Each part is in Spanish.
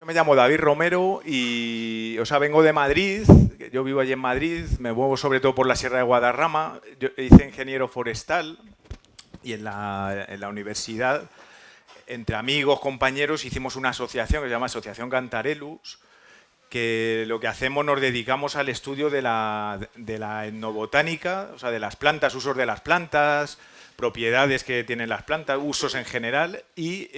Yo me llamo David Romero y, o sea, vengo de Madrid. Yo vivo allí en Madrid, me muevo sobre todo por la Sierra de Guadarrama. Yo hice ingeniero forestal y en la universidad, entre amigos, compañeros, hicimos una asociación que se llama Asociación Cantarellus, que lo que hacemos nos dedicamos al estudio de la etnobotánica, o sea, de las plantas, usos de las plantas, propiedades que tienen las plantas, usos en general y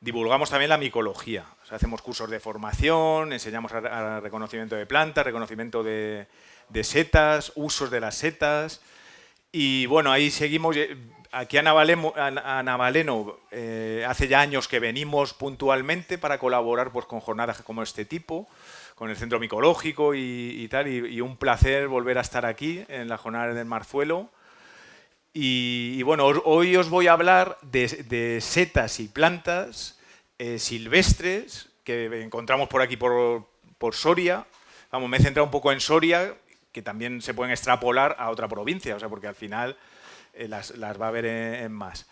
divulgamos también la micología. O sea, hacemos cursos de formación, enseñamos a reconocimiento de plantas, reconocimiento de setas, usos de las setas. Y bueno, ahí seguimos. Aquí a Navaleno hace ya años que venimos puntualmente para colaborar pues, con jornadas como este tipo, con el Centro Micológico y tal. Y un placer volver a estar aquí en la jornada del Marzuelo. Y bueno, hoy os voy a hablar de setas y plantas silvestres que encontramos por aquí por Soria. Vamos, me he centrado un poco en Soria, que también se pueden extrapolar a otra provincia, o sea, porque al final las va a haber en más.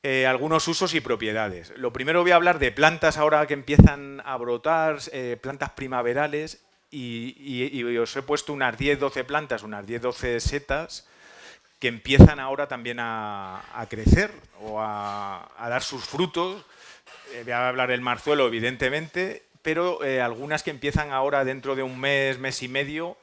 Algunos usos y propiedades. Lo primero voy a hablar de plantas ahora que empiezan a brotar, plantas primaverales, y os he puesto unas 10-12 plantas, unas 10-12 setas, que empiezan ahora también a crecer o a dar sus frutos. Voy a hablar del marzuelo, evidentemente, pero algunas que empiezan ahora dentro de un mes, mes y medio,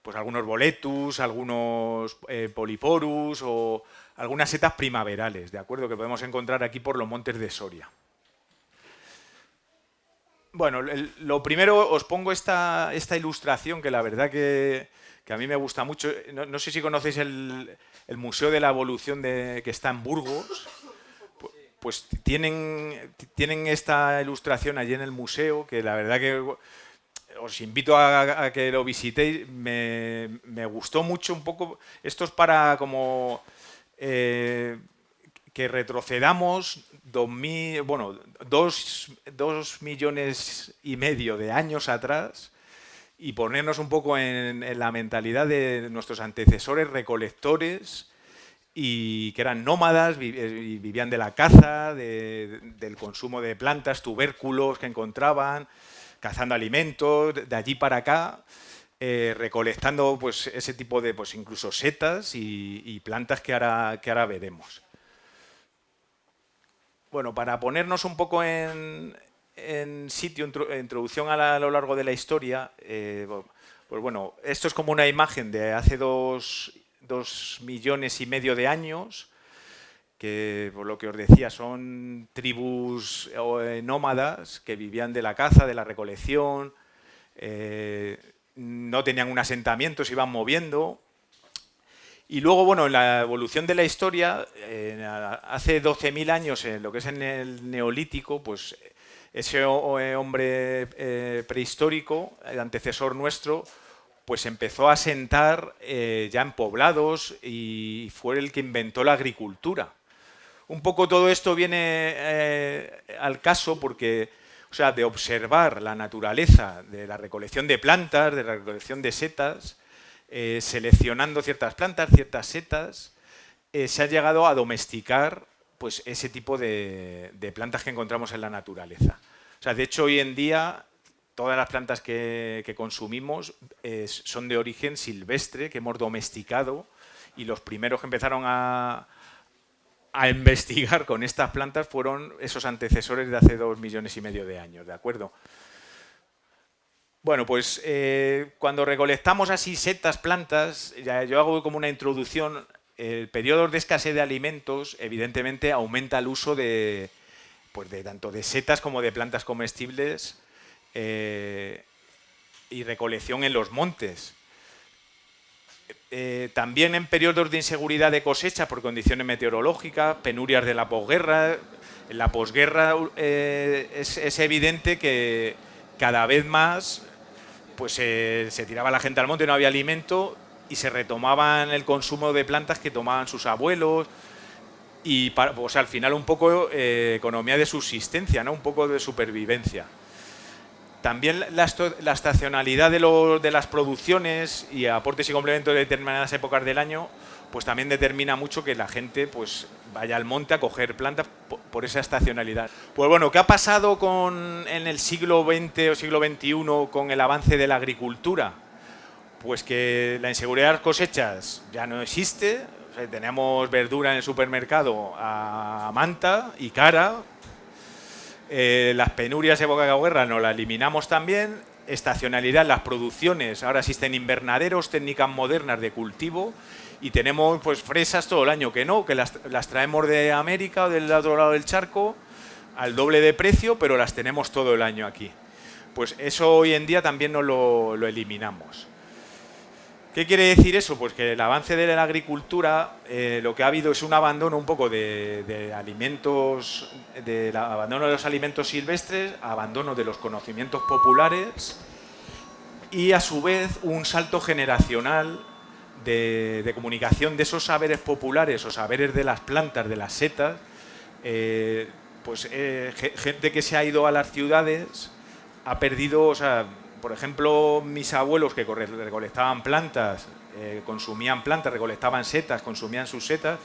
pues algunos boletus, algunos poliporus o algunas setas primaverales, ¿de acuerdo? Que podemos encontrar aquí por los montes de Soria. Bueno, lo primero os pongo esta ilustración que la verdad que a mí me gusta mucho. No sé si conocéis el Museo de la Evolución que está en Burgos. Pues tienen esta ilustración allí en el museo, que la verdad que os invito a que lo visitéis. Me gustó mucho un poco. Esto es para como que retrocedamos 2,5 millones de años atrás y ponernos un poco en la mentalidad de nuestros antecesores recolectores y que eran nómadas, vivían de la caza, del consumo de plantas, tubérculos que encontraban, cazando alimentos, de allí para acá, recolectando pues, ese tipo de, pues incluso setas y plantas que ahora veremos. Bueno, para ponernos un poco en sitio, introducción a lo largo de la historia, pues bueno, esto es como una imagen de hace 2,5 millones de años, que por lo que os decía son tribus nómadas que vivían de la caza, de la recolección, no tenían un asentamiento, se iban moviendo. Y luego, bueno, en la evolución de la historia, hace 12.000 años, en lo que es en el Neolítico, pues ese hombre prehistórico, el antecesor nuestro, pues empezó a asentar ya en poblados y fue el que inventó la agricultura. Un poco todo esto viene al caso porque, o sea, de observar la naturaleza de la recolección de plantas, de la recolección de setas, seleccionando ciertas plantas, ciertas setas, se ha llegado a domesticar pues, ese tipo de plantas que encontramos en la naturaleza. O sea, de hecho, hoy en día todas las plantas que consumimos son de origen silvestre, que hemos domesticado, y los primeros que empezaron a investigar con estas plantas fueron esos antecesores de hace 2,5 millones de años, ¿de acuerdo? Bueno, pues cuando recolectamos así setas, plantas, ya yo hago como una introducción. El periodo de escasez de alimentos, evidentemente, aumenta el uso pues de tanto de setas como de plantas comestibles y recolección en los montes. También en periodos de inseguridad de cosecha por condiciones meteorológicas, penurias de la posguerra. En la posguerra es evidente que cada vez más pues se tiraba la gente al monte, no había alimento y se retomaban el consumo de plantas que tomaban sus abuelos y pues al final un poco economía de subsistencia, ¿no? Un poco de supervivencia. También la estacionalidad de las producciones y aportes y complementos de determinadas épocas del año, pues también determina mucho que la gente pues vaya al monte a coger plantas por esa estacionalidad. Pues bueno, ¿qué ha pasado en el siglo XX o siglo XXI con el avance de la agricultura? Pues que la inseguridad de las cosechas ya no existe. O sea, tenemos verdura en el supermercado a manta y cara. Las penurias de época de guerra nos las eliminamos también. Estacionalidad en las producciones. Ahora existen invernaderos, técnicas modernas de cultivo y tenemos pues fresas todo el año, que no, que las traemos de América o del otro lado del charco al doble de precio, pero las tenemos todo el año aquí. Pues eso hoy en día también no lo eliminamos. ¿Qué quiere decir eso? Pues que el avance de la agricultura, lo que ha habido es un abandono un poco de alimentos, abandono de los alimentos silvestres, abandono de los conocimientos populares y a su vez un salto generacional de comunicación de esos saberes populares o saberes de las plantas, de las setas, gente que se ha ido a las ciudades ha perdido, o sea, por ejemplo, mis abuelos que recolectaban plantas, consumían plantas, recolectaban setas, consumían sus setas,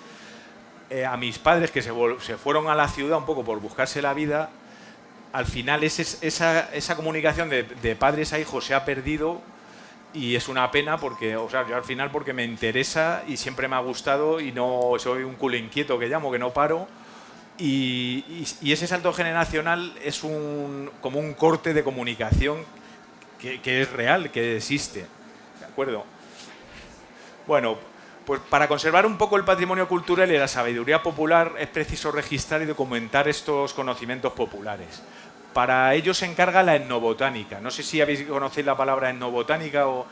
a mis padres que se fueron a la ciudad un poco por buscarse la vida, al final esa comunicación de padres a hijos se ha perdido y es una pena porque, o sea, yo al final porque me interesa y siempre me ha gustado y no soy un culo inquieto que llamo, que no paro. Y ese salto generacional es como un corte de comunicación que es real, que existe. ¿De acuerdo? Bueno, pues para conservar un poco el patrimonio cultural y la sabiduría popular es preciso registrar y documentar estos conocimientos populares. Para ello se encarga la etnobotánica. No sé si conocéis la palabra etnobotánica o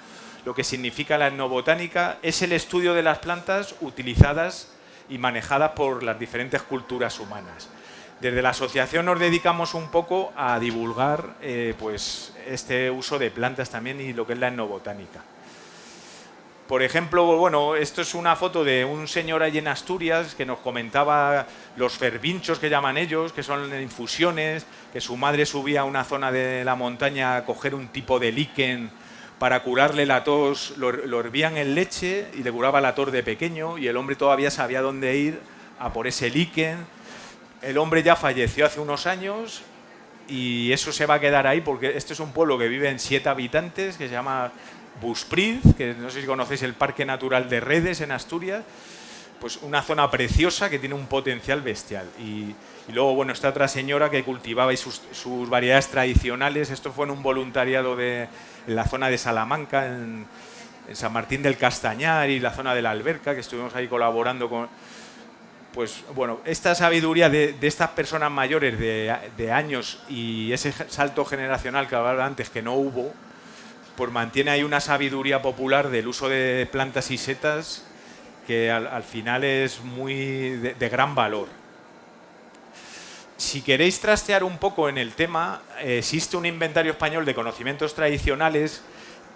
lo que significa la etnobotánica. Es el estudio de las plantas utilizadas y manejadas por las diferentes culturas humanas. Desde la asociación nos dedicamos un poco a divulgar pues este uso de plantas también y lo que es la etnobotánica. Por ejemplo, bueno, esto es una foto de un señor allí en Asturias que nos comentaba los fervinchos que llaman ellos, que son infusiones, que su madre subía a una zona de la montaña a coger un tipo de líquen para curarle la tos, lo hervían en leche y le curaba la tos de pequeño y el hombre todavía sabía dónde ir a por ese líquen. El hombre ya falleció hace unos años y eso se va a quedar ahí porque este es un pueblo que vive en 7 habitantes que se llama Busprid, que no sé si conocéis el Parque Natural de Redes en Asturias, pues una zona preciosa que tiene un potencial bestial. Y luego, bueno, esta otra señora que cultivaba sus variedades tradicionales, esto fue en un voluntariado en la zona de Salamanca, en San Martín del Castañar y la zona de la Alberca, que estuvimos ahí colaborando con... Pues bueno, esta sabiduría de estas personas mayores de años y ese salto generacional que hablaba antes que no hubo, pues mantiene ahí una sabiduría popular del uso de plantas y setas que al final es muy de gran valor. Si queréis trastear un poco en el tema, existe un inventario español de conocimientos tradicionales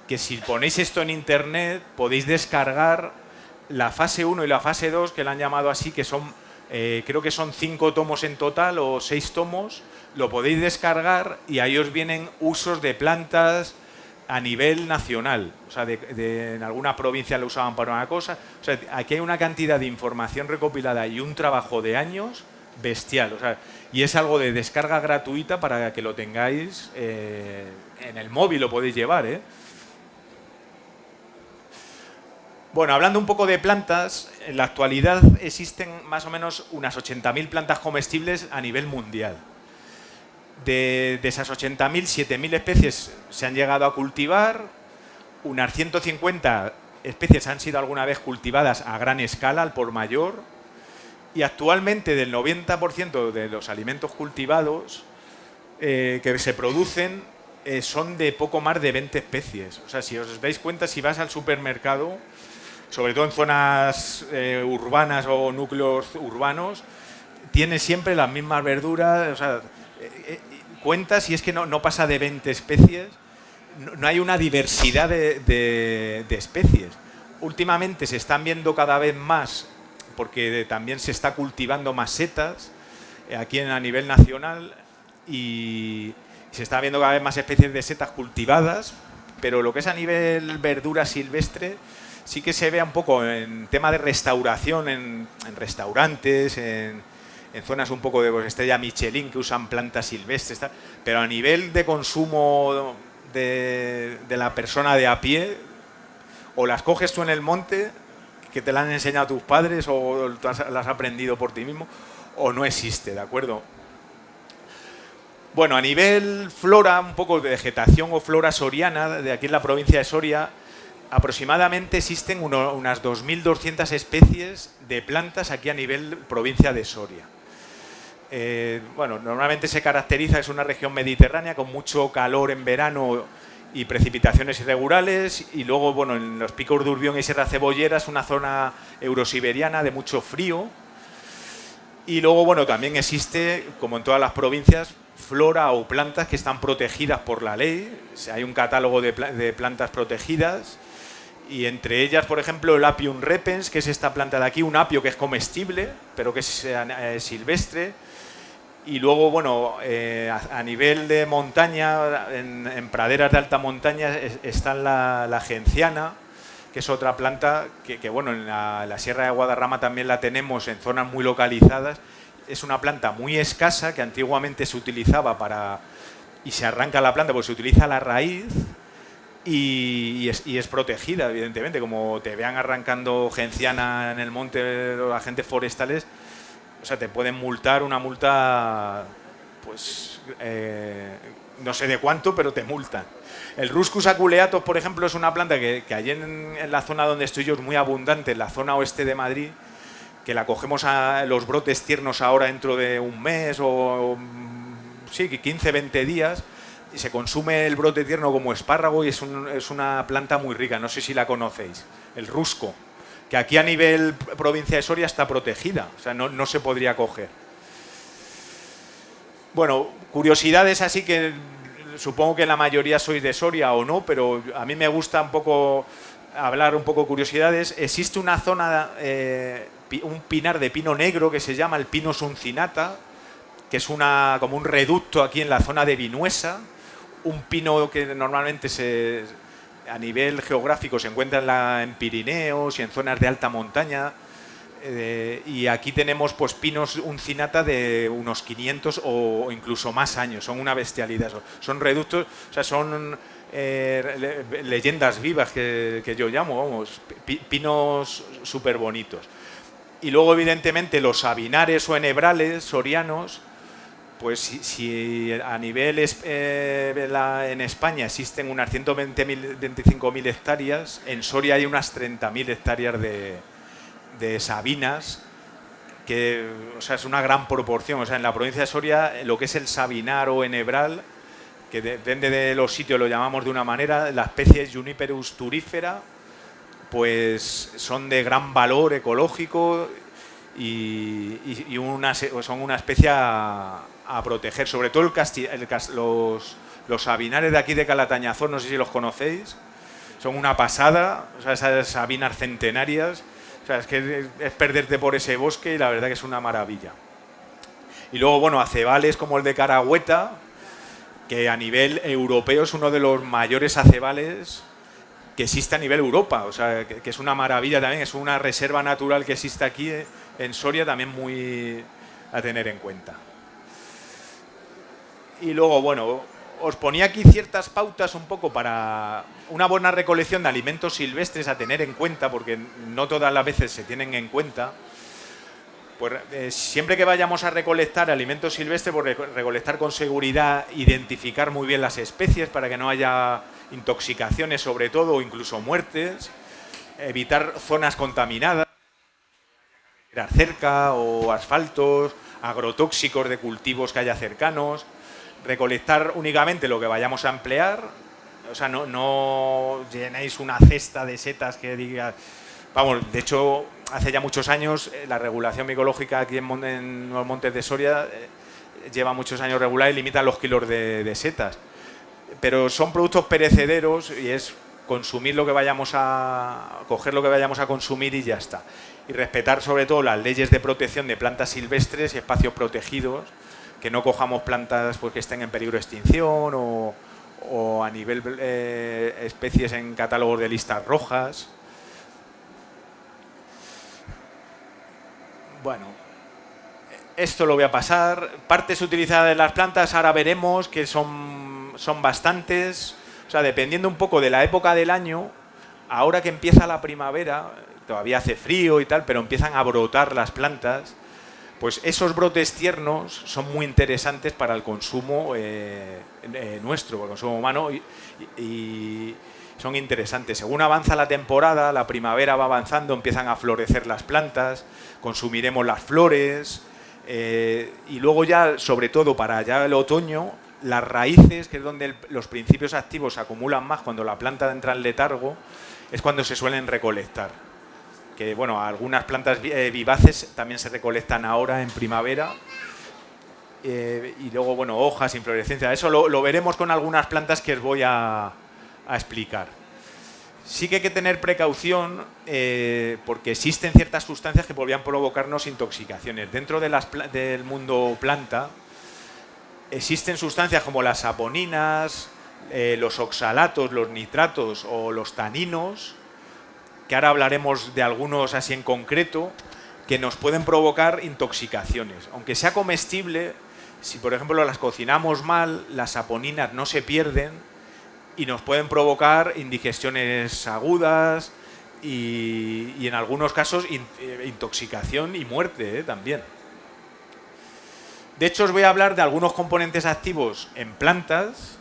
que si ponéis esto en internet podéis descargar la fase 1 y la fase 2, que la han llamado así, que son, creo que son 5 tomos en total o 6 tomos, lo podéis descargar y ahí os vienen usos de plantas a nivel nacional. O sea, en alguna provincia lo usaban para una cosa. O sea, aquí hay una cantidad de información recopilada y un trabajo de años bestial. O sea, y es algo de descarga gratuita para que lo tengáis en el móvil, lo podéis llevar, ¿eh? Bueno, hablando un poco de plantas, en la actualidad existen más o menos unas 80.000 plantas comestibles a nivel mundial. De esas 80.000, 7.000 especies se han llegado a cultivar, unas 150 especies han sido alguna vez cultivadas a gran escala, al por mayor, y actualmente del 90% de los alimentos cultivados que se producen son de poco más de 20 especies. O sea, si os dais cuenta, si vas al supermercado, sobre todo en zonas urbanas o núcleos urbanos, tiene siempre las mismas verduras, o sea, cuentas y es que no pasa de 20 especies, no hay una diversidad de especies. Últimamente se están viendo cada vez más, porque también se está cultivando más setas aquí a nivel nacional y Se está viendo cada vez más especies de setas cultivadas, pero lo que es a nivel verdura silvestre sí que se ve un poco en tema de restauración, en restaurantes, en zonas un poco de pues, estrella Michelin que usan plantas silvestres, tal, pero a nivel de consumo de la persona de a pie, o las coges tú en el monte, que te la han enseñado tus padres, o las has aprendido por ti mismo, o no existe, ¿de acuerdo? Bueno, a nivel flora, un poco de vegetación o flora soriana, de aquí en la provincia de Soria, aproximadamente existen unas 2.200 especies de plantas aquí a nivel provincia de Soria. Bueno, normalmente se caracteriza, es una región mediterránea con mucho calor en verano y precipitaciones irregulares, y luego, bueno, en los picos de Urbión y Sierra Cebollera es una zona eurosiberiana de mucho frío. Y luego, bueno, también existe, como en todas las provincias, flora o plantas que están protegidas por la ley. O sea, hay un catálogo de plantas protegidas, y entre ellas, por ejemplo, el Apium repens, que es esta planta de aquí, un apio que es comestible, pero que es silvestre. Y luego, bueno, a nivel de montaña, en praderas de alta montaña, está la genciana, que es otra planta que bueno, en la Sierra de Guadarrama también la tenemos en zonas muy localizadas. Es una planta muy escasa que antiguamente se utilizaba y se arranca la planta porque se utiliza la raíz y es protegida, evidentemente. Como te vean arrancando genciana en el monte los agentes forestales, o sea, te pueden multar una multa, pues, no sé de cuánto, pero te multan. El Ruscus aculeatus, por ejemplo, es una planta que allí en la zona donde estoy yo es muy abundante, en la zona oeste de Madrid, que la cogemos a los brotes tiernos ahora dentro de un mes o sí, 15, 20 días, y se consume el brote tierno como espárrago, y es una planta muy rica. No sé si la conocéis, el rusco, que aquí a nivel provincia de Soria está protegida, o sea, no se podría coger. Bueno, curiosidades así que supongo que la mayoría sois de Soria o no, pero a mí me gusta un poco hablar un poco de curiosidades. Existe una zona, un pinar de pino negro que se llama el Pinus uncinata, que es como un reducto aquí en la zona de Vinuesa, un pino que normalmente a nivel geográfico se encuentra en Pirineos y en zonas de alta montaña, y aquí tenemos pues pinos uncinata de unos 500 o incluso más años. Son una bestialidad, son reductos, o sea, son leyendas vivas que yo llamo, vamos, pinos súper bonitos. Y luego, evidentemente, los sabinares o enebrales sorianos, pues si a nivel en España existen unas 125.000 hectáreas, en Soria hay unas 30.000 hectáreas de sabinas, que, o sea, es una gran proporción. O sea, en la provincia de Soria, lo que es el sabinar o enebral, que depende de los sitios lo llamamos de una manera, la especie Juniperus turifera, pues son de gran valor ecológico y son una especie a proteger. Sobre todo los sabinares de aquí de Calatañazón, no sé si los conocéis, son una pasada, o sea, esas sabinas centenarias. O sea, es que es perderte por ese bosque y la verdad que es una maravilla. Y luego, bueno, acebales como el de Caragüeta, que a nivel europeo es uno de los mayores acebales que existe a nivel Europa. O sea, que es una maravilla también, es una reserva natural que existe aquí en Soria, también muy a tener en cuenta. Y luego, bueno, os ponía aquí ciertas pautas un poco para una buena recolección de alimentos silvestres a tener en cuenta, porque no todas las veces se tienen en cuenta. Pues siempre que vayamos a recolectar alimentos silvestres, pues recolectar con seguridad, identificar muy bien las especies para que no haya intoxicaciones, sobre todo, o incluso muertes, evitar zonas contaminadas, cerca o asfaltos, agrotóxicos de cultivos que haya cercanos. Recolectar únicamente lo que vayamos a emplear, o sea, no llenéis una cesta de setas que diga... Vamos, de hecho, hace ya muchos años la regulación micológica aquí en los montes de Soria lleva muchos años regular y limita los kilos de setas. Pero son productos perecederos y es consumir lo que vayamos a... coger lo que vayamos a consumir y ya está. Y respetar sobre todo las leyes de protección de plantas silvestres y espacios protegidos, que no cojamos plantas pues, que estén en peligro de extinción o a nivel especies en catálogos de listas rojas. Bueno, esto lo voy a pasar. Partes utilizadas de las plantas, ahora veremos que son bastantes. O sea, dependiendo un poco de la época del año, ahora que empieza la primavera, todavía hace frío y tal, pero empiezan a brotar las plantas. Pues esos brotes tiernos son muy interesantes para el consumo nuestro, para el consumo humano, y son interesantes. Según avanza la temporada, la primavera va avanzando, empiezan a florecer las plantas, consumiremos las flores, y luego ya, sobre todo para ya el otoño, las raíces, que es donde los principios activos se acumulan más cuando la planta entra en letargo, es cuando se suelen recolectar. Que bueno, algunas plantas vivaces también se recolectan ahora en primavera, y luego, bueno, hojas, inflorescencia. Eso lo veremos con algunas plantas que os voy a explicar. Sí que hay que tener precaución porque existen ciertas sustancias que podrían provocarnos intoxicaciones. Dentro de del mundo planta existen sustancias como las saponinas, los oxalatos, los nitratos o los taninos, que ahora hablaremos de algunos así en concreto, que nos pueden provocar intoxicaciones. Aunque sea comestible, si por ejemplo las cocinamos mal, las saponinas no se pierden y nos pueden provocar indigestiones agudas y en algunos casos intoxicación y muerte también. De hecho, os voy a hablar de algunos componentes activos en plantas,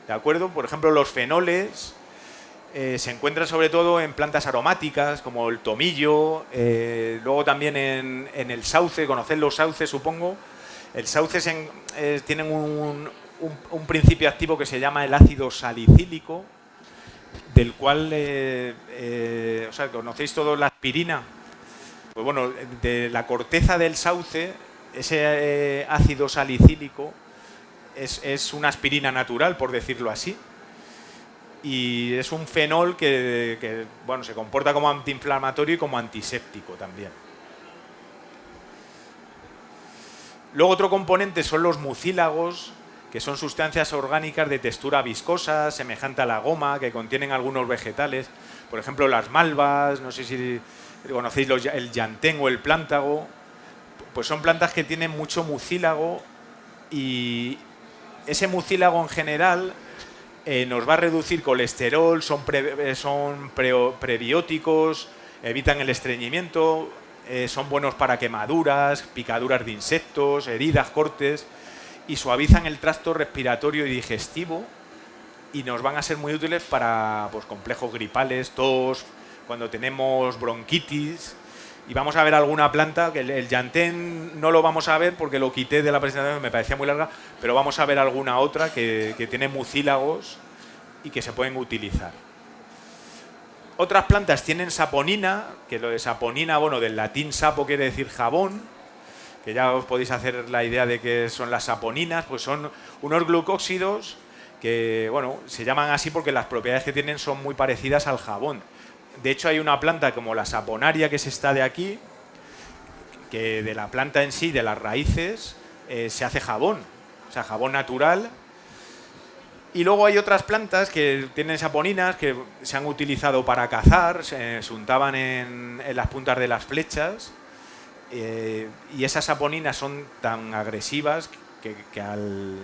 ¿de acuerdo? Por ejemplo, los fenoles. Se encuentra sobre todo en plantas aromáticas como el tomillo, luego también en el sauce. ¿Conocéis los sauces, supongo? El sauce tienen un principio activo que se llama el ácido salicílico, del cual, o sea, ¿conocéis todos la aspirina? Pues bueno, de la corteza del sauce, ese ácido salicílico es una aspirina natural, por decirlo así. Y es un fenol que bueno, se comporta como antiinflamatorio y como antiséptico también. Luego otro componente son los mucílagos, que son sustancias orgánicas de textura viscosa, semejante a la goma, que contienen algunos vegetales. Por ejemplo, las malvas, no sé si conocéis el llantén o el plántago. Pues son plantas que tienen mucho mucílago, y ese mucílago en general nos va a reducir colesterol, son prebióticos, evitan el estreñimiento, son buenos para quemaduras, picaduras de insectos, heridas, cortes, y suavizan el tracto respiratorio y digestivo, y nos van a ser muy útiles para pues, complejos gripales, tos, cuando tenemos bronquitis. Y vamos a ver alguna planta, que el llantén no lo vamos a ver porque lo quité de la presentación, me parecía muy larga, pero vamos a ver alguna otra que tiene mucílagos y que se pueden utilizar. Otras plantas tienen saponina, que lo de saponina, bueno, del latín sapo quiere decir jabón, que ya os podéis hacer la idea de qué son las saponinas. Pues son unos glucósidos que, bueno, se llaman así porque las propiedades que tienen son muy parecidas al jabón. De hecho, hay una planta como la saponaria, que es esta de aquí, que de la planta en sí, de las raíces, se hace jabón, o sea, jabón natural. Y luego hay otras plantas que tienen saponinas que se han utilizado para cazar, se untaban en las puntas de las flechas, y esas saponinas son tan agresivas que al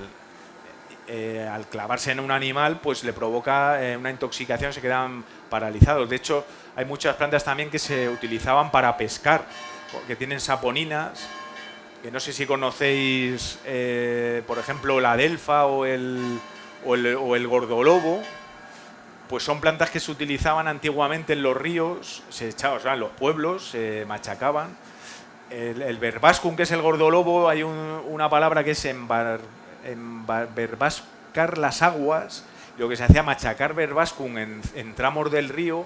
clavarse en un animal pues le provoca una intoxicación, se quedan paralizados. De hecho, hay muchas plantas también que se utilizaban para pescar, que tienen saponinas, que no sé si conocéis, por ejemplo, la adelfa o el gordolobo. Pues son plantas que se utilizaban antiguamente en los ríos, se echaban, o sea, en los pueblos, se machacaban. El verbascum, que es el gordolobo, hay una palabra que es verbascar las aguas. Lo que se hacía, machacar verbascum en tramos del río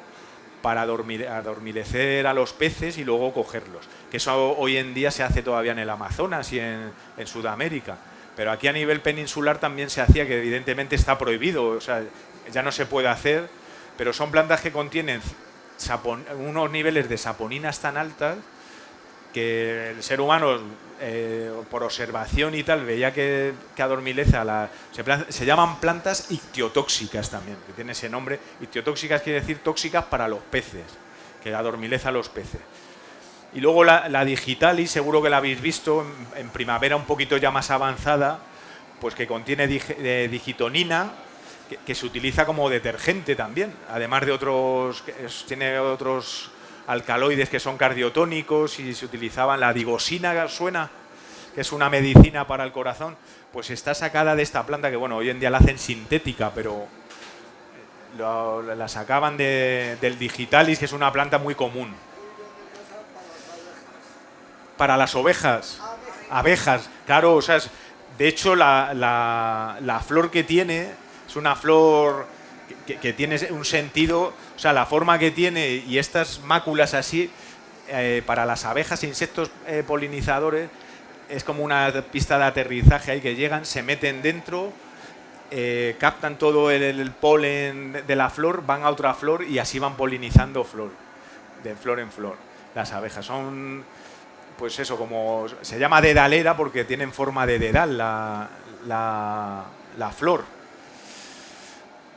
para adormilecer a los peces y luego cogerlos. Que eso hoy en día se hace todavía en el Amazonas y en Sudamérica. Pero aquí a nivel peninsular también se hacía, que evidentemente está prohibido, o sea, ya no se puede hacer, pero son plantas que contienen unos niveles de saponinas tan altas que el ser humano, por observación y tal, veía que adormileza se llaman plantas ictiotóxicas también, que tiene ese nombre. Ictiotóxicas quiere decir tóxicas para los peces, que adormileza a los peces. Y luego la digitalis, seguro que la habéis visto, en primavera un poquito ya más avanzada, pues que contiene digitonina, que se utiliza como detergente también, además de tiene otros alcaloides que son cardiotónicos, y se utilizaban. La digosina, suena, que es una medicina para el corazón, pues está sacada de esta planta, que bueno, hoy en día la hacen sintética, pero la sacaban del digitalis, que es una planta muy común. Para las ovejas, abejas, claro, o sea, de hecho la flor que tiene es una flor que tiene un sentido, o sea, la forma que tiene y estas máculas así, para las abejas e insectos polinizadores, es como una pista de aterrizaje ahí, que llegan, se meten dentro, captan todo el polen de la flor, van a otra flor y así van polinizando de flor en flor. Las abejas son, pues eso, como se llama dedalera porque tienen forma de dedal la flor.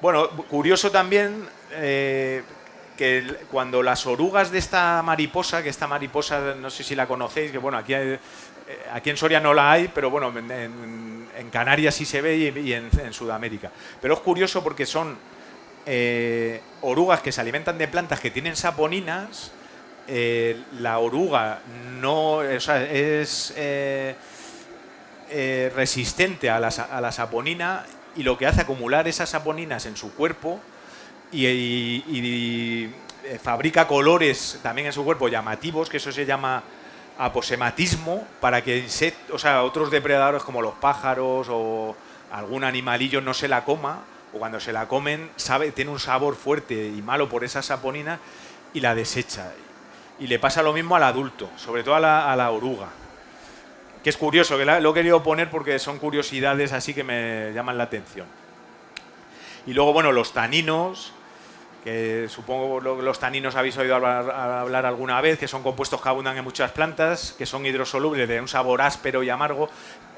Bueno, curioso también que cuando las orugas de esta mariposa, no sé si la conocéis, que bueno, aquí en Soria no la hay, pero bueno, en Canarias sí se ve y en Sudamérica. Pero es curioso porque son orugas que se alimentan de plantas que tienen saponinas. La oruga no, o sea, es resistente a la saponina, y lo que hace acumular esas saponinas en su cuerpo y fabrica colores también en su cuerpo llamativos, que eso se llama aposematismo, para que otros depredadores como los pájaros o algún animalillo no se la coma, o cuando se la comen tiene un sabor fuerte y malo por esa saponina y la desecha. Y le pasa lo mismo al adulto, sobre todo a la oruga. Que es curioso, que lo he querido poner porque son curiosidades así que me llaman la atención. Y luego, bueno, los taninos, que supongo los taninos habéis oído hablar alguna vez, que son compuestos que abundan en muchas plantas, que son hidrosolubles, de un sabor áspero y amargo.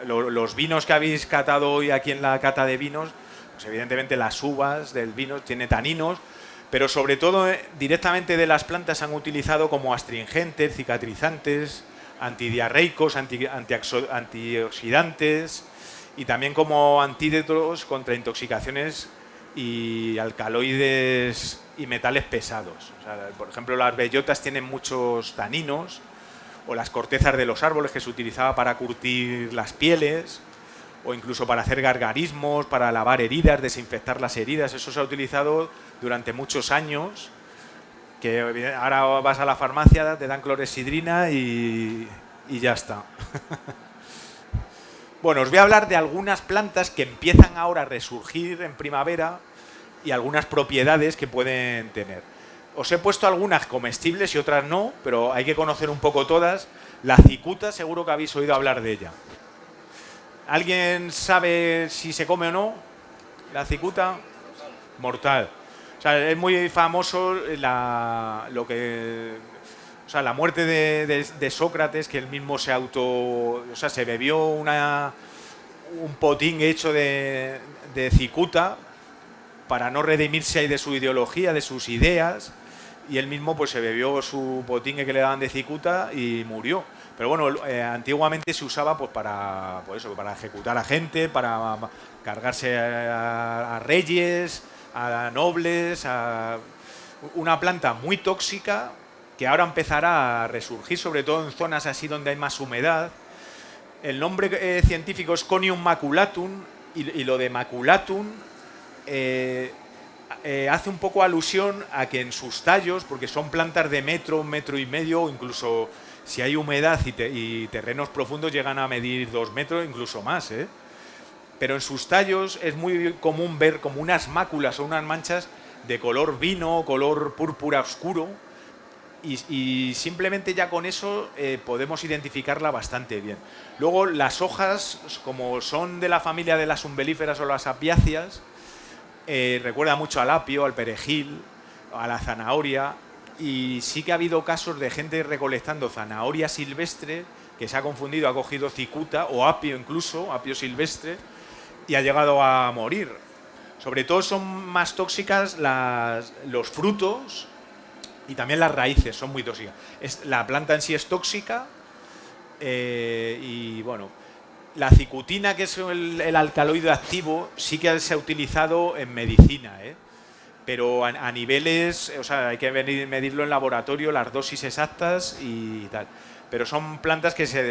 Los vinos que habéis catado hoy aquí en la cata de vinos, pues evidentemente las uvas del vino tienen taninos, pero sobre todo directamente de las plantas se han utilizado como astringentes, cicatrizantes, antidiarreicos, antioxidantes, y también como antídotos contra intoxicaciones y alcaloides y metales pesados. O sea, por ejemplo, las bellotas tienen muchos taninos, o las cortezas de los árboles, que se utilizaba para curtir las pieles, o incluso para hacer gargarismos, para lavar heridas, desinfectar las heridas. Eso se ha utilizado durante muchos años, que ahora vas a la farmacia, te dan clorexidrina y ya está. Bueno, os voy a hablar de algunas plantas que empiezan ahora a resurgir en primavera y algunas propiedades que pueden tener. Os he puesto algunas comestibles y otras no, pero hay que conocer un poco todas. La cicuta, seguro que habéis oído hablar de ella. ¿Alguien sabe si se come o no la cicuta? Mortal. O sea, es muy famoso la muerte de Sócrates, que él mismo se bebió un potín hecho de cicuta para no redimirse ahí de su ideología, de sus ideas, y él mismo pues se bebió su potín que le daban de cicuta y murió. Pero bueno, antiguamente se usaba pues para ejecutar a gente, para cargarse a reyes, a nobles, una planta muy tóxica que ahora empezará a resurgir, sobre todo en zonas así donde hay más humedad. El nombre científico es Conium maculatum, y lo de maculatum hace un poco alusión a que en sus tallos, porque son plantas de metro, 1,5 metros, o incluso si hay humedad y terrenos profundos llegan a medir 2 metros, incluso más, pero en sus tallos es muy común ver como unas máculas o unas manchas de color vino, color púrpura oscuro, y simplemente ya con eso podemos identificarla bastante bien. Luego las hojas, como son de la familia de las umbelíferas o las apiáceas, recuerda mucho al apio, al perejil, a la zanahoria, y sí que ha habido casos de gente recolectando zanahoria silvestre que se ha confundido, ha cogido cicuta o apio incluso, apio silvestre, y ha llegado a morir. Sobre todo son más tóxicas los frutos y también las raíces son muy tóxicas. La planta en sí es tóxica y bueno, la cicutina, que es el alcaloide activo, sí que se ha utilizado en medicina, pero a niveles, o sea, hay que medirlo en laboratorio, las dosis exactas y tal. Pero son plantas que se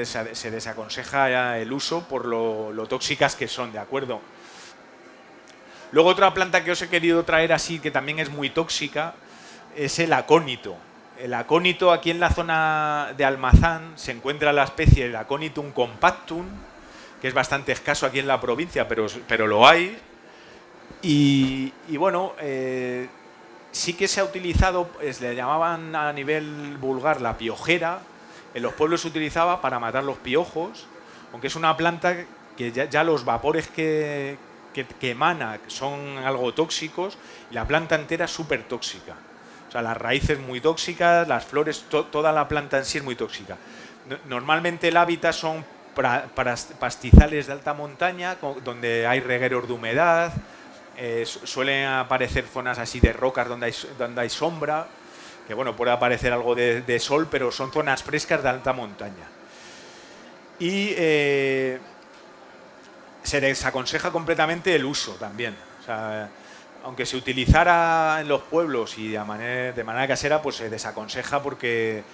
desaconseja el uso por lo tóxicas que son, ¿de acuerdo? Luego otra planta que os he querido traer así, que también es muy tóxica, es el acónito. El acónito, aquí en la zona de Almazán se encuentra la especie el Aconitum compactum, que es bastante escaso aquí en la provincia, pero lo hay. Y bueno, sí que se ha utilizado, le llamaban a nivel vulgar la piojera. En los pueblos se utilizaba para matar los piojos, aunque es una planta que ya los vapores que emana son algo tóxicos, y la planta entera es súper tóxica. O sea, las raíces muy tóxicas, las flores, toda la planta en sí es muy tóxica. Normalmente el hábitat son pastizales de alta montaña, donde hay regueros de humedad, suelen aparecer zonas así de rocas donde hay sombra, que bueno, puede aparecer algo de sol, pero son zonas frescas de alta montaña. Y se desaconseja completamente el uso también. O sea, aunque se utilizara en los pueblos y de manera casera, pues se desaconseja porque,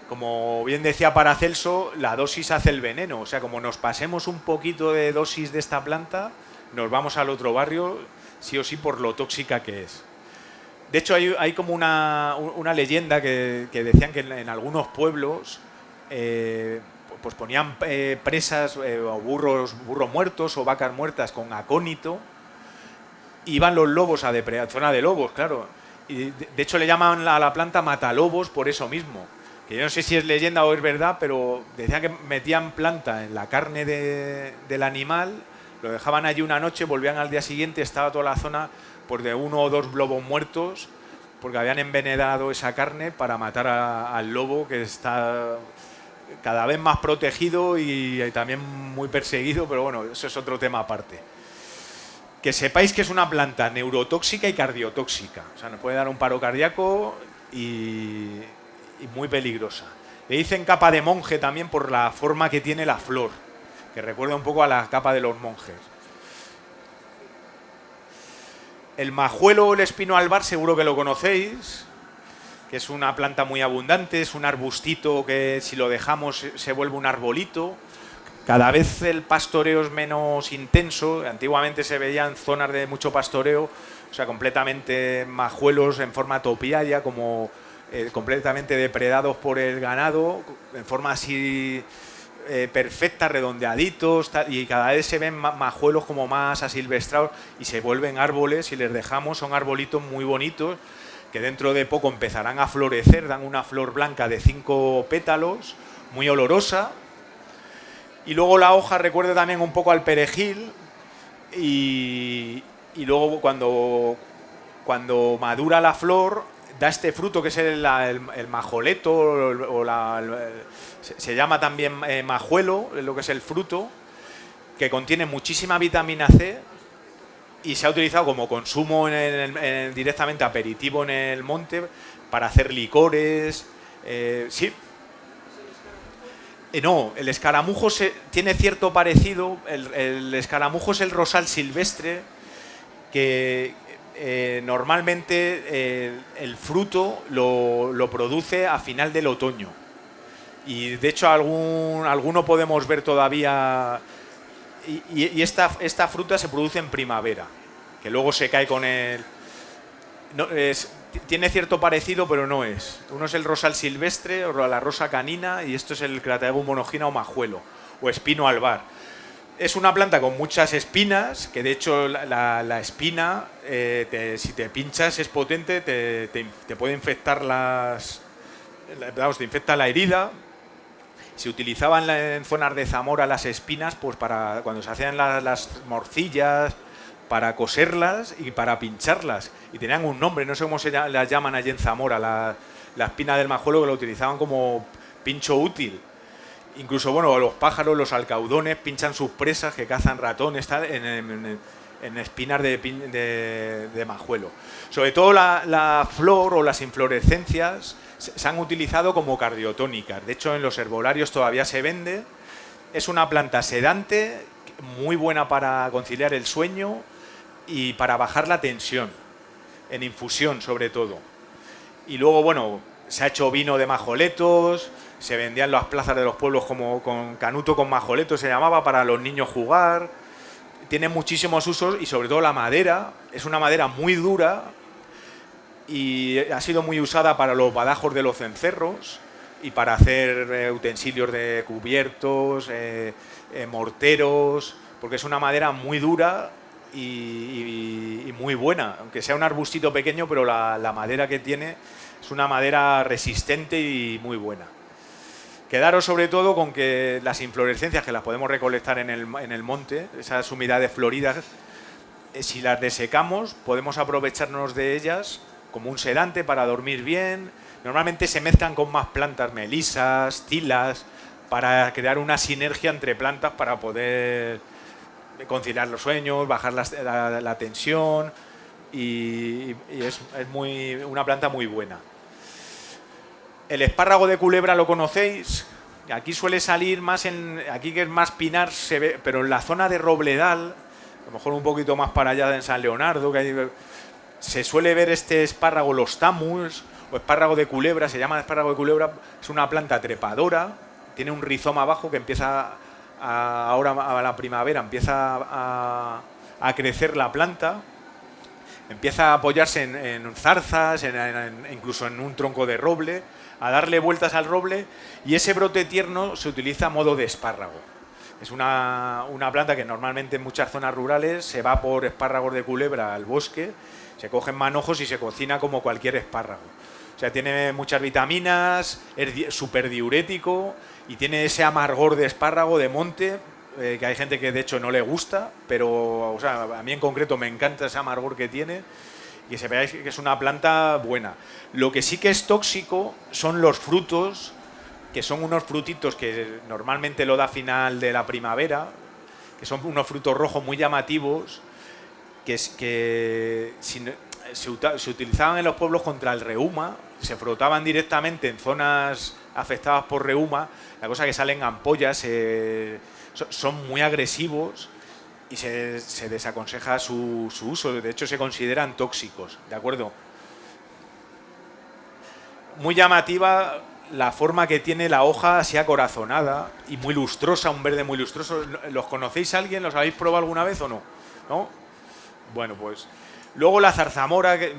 como bien decía Paracelso, la dosis hace el veneno. O sea, como nos pasemos un poquito de dosis de esta planta, nos vamos al otro barrio, sí o sí, por lo tóxica que es. De hecho, hay como una leyenda que decían que en algunos pueblos pues ponían presas o burros muertos o vacas muertas con acónito. Iban los lobos a depredar, zona de lobos, claro. Y de hecho le llaman a la planta matalobos por eso mismo. Que yo no sé si es leyenda o es verdad, pero decían que metían planta en la carne del animal, lo dejaban allí una noche, volvían al día siguiente, estaba toda la zona pues de 1 o 2 lobos muertos, porque habían envenenado esa carne para matar al lobo, que está cada vez más protegido y también muy perseguido, pero bueno, eso es otro tema aparte. Que sepáis que es una planta neurotóxica y cardiotóxica. O sea, nos puede dar un paro cardíaco y muy peligrosa. Le dicen capa de monje también por la forma que tiene la flor, que recuerda un poco a la capa de los monjes. El majuelo o el espino albar seguro que lo conocéis, que es una planta muy abundante, es un arbustito que si lo dejamos se vuelve un arbolito. Cada vez el pastoreo es menos intenso. Antiguamente se veían zonas de mucho pastoreo, o sea, completamente majuelos en forma topiaria, como completamente depredados por el ganado, en forma así perfecta, redondeaditos, y cada vez se ven majuelos como más asilvestrados y se vuelven árboles. Si les dejamos, son arbolitos muy bonitos que dentro de poco empezarán a florecer, dan una flor blanca de 5 pétalos, muy olorosa. Y luego la hoja recuerda también un poco al perejil y luego cuando madura la flor da este fruto que es el majoleto, se llama también majuelo, lo que es el fruto, que contiene muchísima vitamina C y se ha utilizado como consumo directamente aperitivo en el monte para hacer licores. Sí. No, el escaramujo tiene cierto parecido. El escaramujo es el rosal silvestre que normalmente el fruto lo produce a final del otoño. Y de hecho alguno podemos ver todavía. Y esta fruta se produce en primavera, que luego se cae con el... No, tiene cierto parecido, pero no es. Uno es el rosal silvestre o la rosa canina y esto es el Cratagum monogina o majuelo o espino albar. Es una planta con muchas espinas, que de hecho la espina, si te pinchas es potente, te puede infectar te infecta la herida. Se utilizaban en zonas de Zamora las espinas pues para cuando se hacían las morcillas, para coserlas y para pincharlas. Y tenían un nombre, no sé cómo las llaman allí en Zamora, la espina del majuelo, que lo utilizaban como pincho útil. Incluso, bueno, los pájaros, los alcaudones, pinchan sus presas que cazan ratones, tal, en espinas de majuelo. Sobre todo la flor o las inflorescencias se han utilizado como cardiotónicas. De hecho, en los herbolarios todavía se vende. Es una planta sedante, muy buena para conciliar el sueño y para bajar la tensión, en infusión sobre todo. Y luego, bueno, se ha hecho vino de majoletos, se vendía en las plazas de los pueblos como con canuto con majoletos, se llamaba, para los niños jugar. Tiene muchísimos usos y sobre todo la madera, es una madera muy dura y ha sido muy usada para los badajos de los cencerros y para hacer utensilios de cubiertos, morteros, porque es una madera muy dura y muy buena, aunque sea un arbustito pequeño, pero la madera que tiene es una madera resistente y muy buena. Quedaros sobre todo con que las inflorescencias, que las podemos recolectar en el monte, esas humedades floridas, si las desecamos podemos aprovecharnos de ellas como un sedante para dormir bien. Normalmente se mezclan con más plantas, melisas, tilas, para crear una sinergia entre plantas para poder conciliar los sueños, bajar la tensión y es una planta muy buena. El espárrago de culebra lo conocéis. Aquí suele salir más aquí que es más pinar, se ve, pero en la zona de Robledal, a lo mejor un poquito más para allá en San Leonardo, se suele ver este espárrago, los tamus, o espárrago de culebra, se llama espárrago de culebra. Es una planta trepadora, tiene un rizoma abajo que empieza ahora a la primavera, empieza a crecer la planta, empieza a apoyarse en zarzas, incluso en un tronco de roble, a darle vueltas al roble, y ese brote tierno se utiliza a modo de espárrago. Es una planta que normalmente en muchas zonas rurales se va por espárragos de culebra al bosque, se cogen manojos y se cocina como cualquier espárrago. O sea, tiene muchas vitaminas, es súper diurético y tiene ese amargor de espárrago de monte, que hay gente que de hecho no le gusta, pero o sea, a mí en concreto me encanta ese amargor que tiene. Y que veáis que es una planta buena. Lo que sí que es tóxico son los frutos, que son unos frutitos que normalmente lo da a final de la primavera, que son unos frutos rojos muy llamativos, que se utilizaban en los pueblos contra el reuma, se frotaban directamente en zonas afectadas por reuma, la cosa que salen ampollas, son muy agresivos y se desaconseja su uso. De hecho, se consideran tóxicos, ¿de acuerdo? Muy llamativa la forma que tiene la hoja, así acorazonada y muy lustrosa, un verde muy lustroso. ¿Los conocéis alguien? ¿Los habéis probado alguna vez o no? ¿No? Bueno, pues luego la zarzamora, que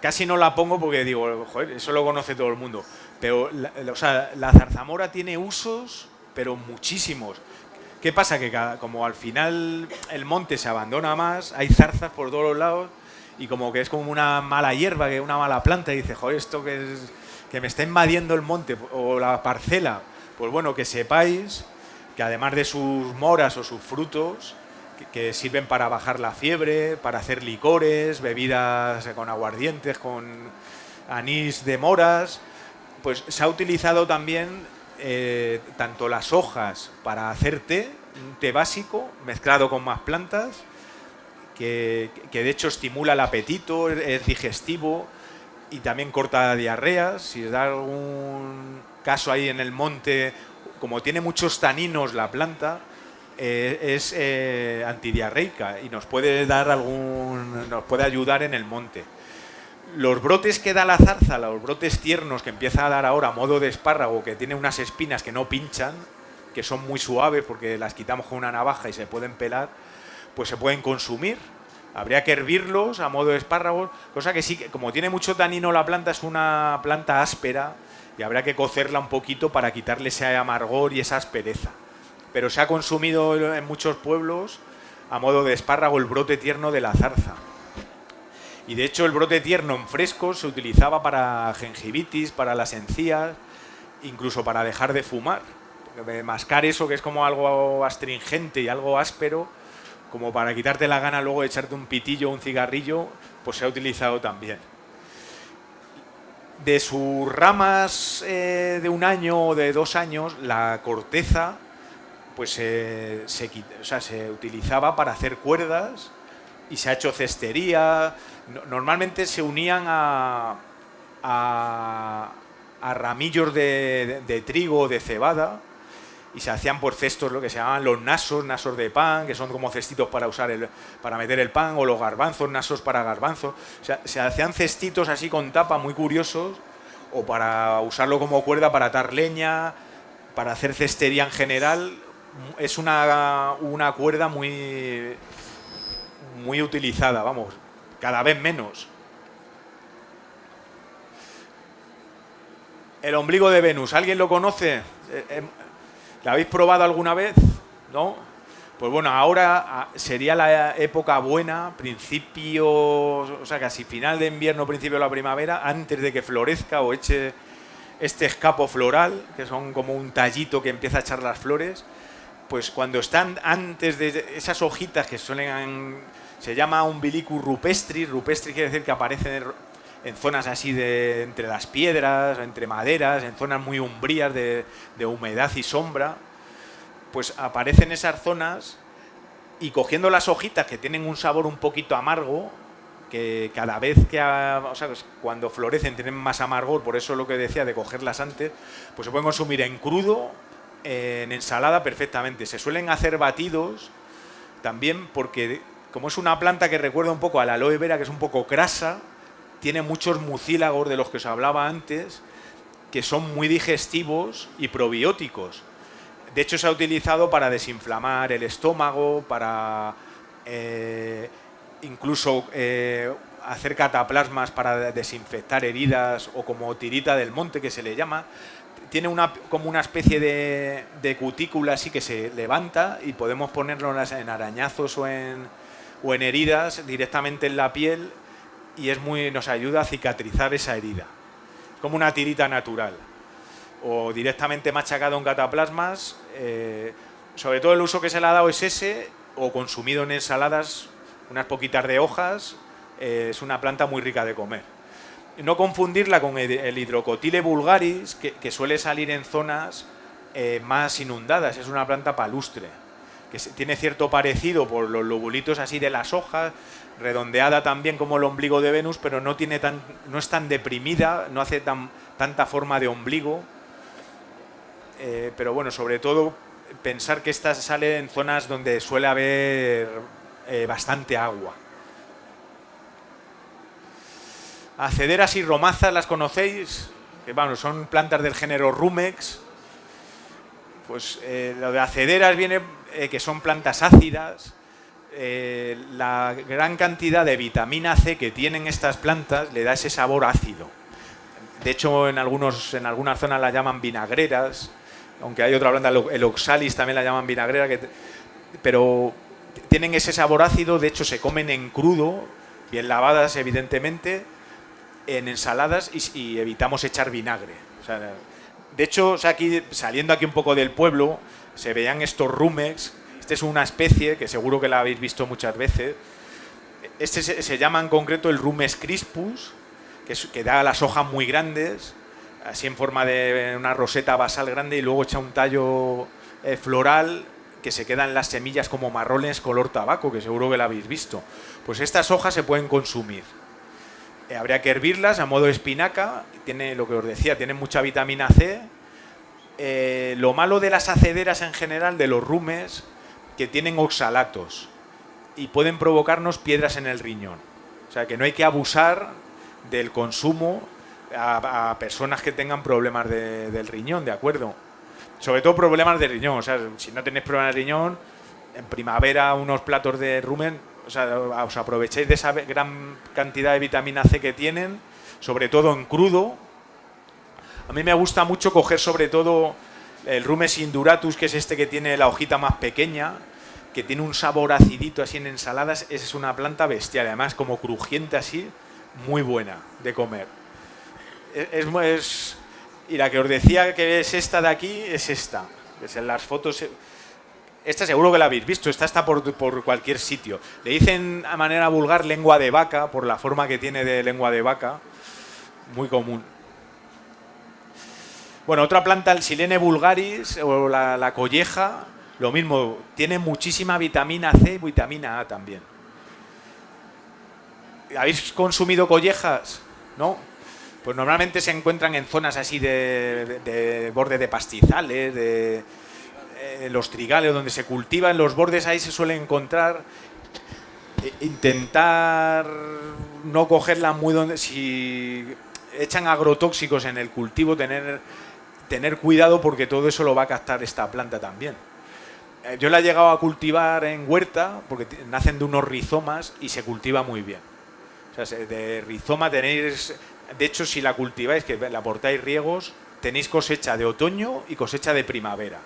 casi no la pongo porque digo, joder, eso lo conoce todo el mundo. Pero la zarzamora tiene usos, pero muchísimos. ¿Qué pasa? Que como al final el monte se abandona más, hay zarzas por todos los lados y como que es como una mala hierba, que una mala planta, y dice, joder, esto que me está invadiendo el monte o la parcela. Pues bueno, que sepáis que además de sus moras o sus frutos, que sirven para bajar la fiebre, para hacer licores, bebidas con aguardientes, con anís de moras, pues se ha utilizado también tanto las hojas para hacer té, un té básico mezclado con más plantas, que de hecho estimula el apetito, es digestivo y también corta diarreas. Si os da algún caso ahí en el monte, como tiene muchos taninos la planta, es antidiarreica y nos puede ayudar en el monte. Los brotes que da la zarza, los brotes tiernos que empieza a dar ahora a modo de espárrago, que tiene unas espinas que no pinchan, que son muy suaves porque las quitamos con una navaja y se pueden pelar, pues se pueden consumir. Habría que hervirlos a modo de espárragos, cosa que sí, como tiene mucho tanino la planta, es una planta áspera y habrá que cocerla un poquito para quitarle ese amargor y esa aspereza. Pero se ha consumido en muchos pueblos a modo de espárrago el brote tierno de la zarza. Y de hecho el brote tierno en fresco se utilizaba para gingivitis, para las encías, incluso para dejar de fumar. Mascar eso, que es como algo astringente y algo áspero, como para quitarte la gana luego de echarte un pitillo o un cigarrillo, pues se ha utilizado también. De sus ramas de 1 año o de 2 años, la corteza pues se utilizaba para hacer cuerdas y se ha hecho cestería. Normalmente se unían a ramillos de trigo o de cebada y se hacían por cestos, lo que se llamaban los nasos de pan, que son como cestitos para meter el pan, o los garbanzos, nasos para garbanzos. O sea, se hacían cestitos así con tapa muy curiosos, o para usarlo como cuerda para atar leña, para hacer cestería en general. Es una cuerda muy utilizada, vamos, cada vez menos. El ombligo de Venus, ¿alguien lo conoce? ¿La habéis probado alguna vez? ¿No? Pues bueno, ahora sería la época buena, principio, o sea, casi final de invierno, principio de la primavera, antes de que florezca o eche este escapo floral, que son como un tallito que empieza a echar las flores. Pues cuando están antes de esas hojitas que se llama umbilicus rupestris. Rupestris quiere decir que aparecen en zonas así entre las piedras, entre maderas, en zonas muy umbrías de humedad y sombra. Pues aparecen esas zonas y cogiendo las hojitas que tienen un sabor un poquito amargo, que cada vez pues cuando florecen tienen más amargor, por eso lo que decía de cogerlas antes, pues se pueden consumir en crudo, en ensalada perfectamente. Se suelen hacer batidos también porque como es una planta que recuerda un poco a la aloe vera, que es un poco crasa, tiene muchos mucílagos de los que os hablaba antes, que son muy digestivos y probióticos. De hecho se ha utilizado para desinflamar el estómago, para incluso hacer cataplasmas para desinfectar heridas, o como tirita del monte que se le llama. Tiene como una especie de cutícula así que se levanta y podemos ponernos en arañazos o en heridas directamente en la piel y nos ayuda a cicatrizar esa herida. Es como una tirita natural. O directamente machacado en cataplasmas. Sobre todo el uso que se le ha dado es ese, o consumido en ensaladas, unas poquitas de hojas. Es una planta muy rica de comer. No confundirla con el Hydrocotyle vulgaris, que suele salir en zonas más inundadas. Es una planta palustre, que tiene cierto parecido por los lobulitos así de las hojas, redondeada también como el ombligo de Venus, pero no es tan deprimida, no hace tanta forma de ombligo. Pero bueno, sobre todo pensar que esta sale en zonas donde suele haber bastante agua. Acederas y romazas, ¿las conocéis? Que bueno, son plantas del género Rumex. Pues lo de acederas viene que son plantas ácidas. La gran cantidad de vitamina C que tienen estas plantas le da ese sabor ácido. De hecho, en algunas zonas la llaman vinagreras, aunque hay otra planta, el oxalis también la llaman vinagrera, pero tienen ese sabor ácido. De hecho, se comen en crudo, bien lavadas evidentemente, en ensaladas, y evitamos echar vinagre. O sea, de hecho, o sea, saliendo aquí un poco del pueblo, se veían estos rumex. Este es una especie que seguro que la habéis visto muchas veces. Este se llama en concreto el Rumex crispus, que da las hojas muy grandes, así en forma de una roseta basal grande, y luego echa un tallo floral que se quedan las semillas como marrones color tabaco, que seguro que la habéis visto. Pues estas hojas se pueden consumir. Habría que hervirlas a modo de espinaca. Tiene lo que os decía, tienen mucha vitamina C. Lo malo de las acederas en general, de los rumes, que tienen oxalatos y pueden provocarnos piedras en el riñón. O sea que no hay que abusar del consumo a personas que tengan problemas del riñón, ¿de acuerdo? Sobre todo problemas de riñón. O sea, si no tenéis problemas de riñón, en primavera unos platos de rumen, o sea, os aprovechéis de esa gran cantidad de vitamina C que tienen, sobre todo en crudo. A mí me gusta mucho coger sobre todo el Rumex induratus, que es este que tiene la hojita más pequeña, que tiene un sabor acidito así en ensaladas. Esa es una planta bestial, además como crujiente así, muy buena de comer. Y la que os decía que es esta de aquí, es esta. En las fotos Esta seguro que la habéis visto, esta está por cualquier sitio. Le dicen a manera vulgar lengua de vaca, por la forma que tiene de lengua de vaca, muy común. Bueno, otra planta, el Silene vulgaris o la colleja, lo mismo, tiene muchísima vitamina C y vitamina A también. ¿Habéis consumido collejas? ¿No? Pues normalmente se encuentran en zonas así de bordes de pastizales, de los trigales donde se cultivan, los bordes ahí se suelen encontrar. Intentar no cogerla muy donde... Si echan agrotóxicos en el cultivo, tener cuidado porque todo eso lo va a captar esta planta también. Yo la he llegado a cultivar en huerta porque nacen de unos rizomas y se cultiva muy bien. O sea, de rizoma tenéis... De hecho, si la cultiváis, que le aportáis riegos, tenéis cosecha de otoño y cosecha de primavera.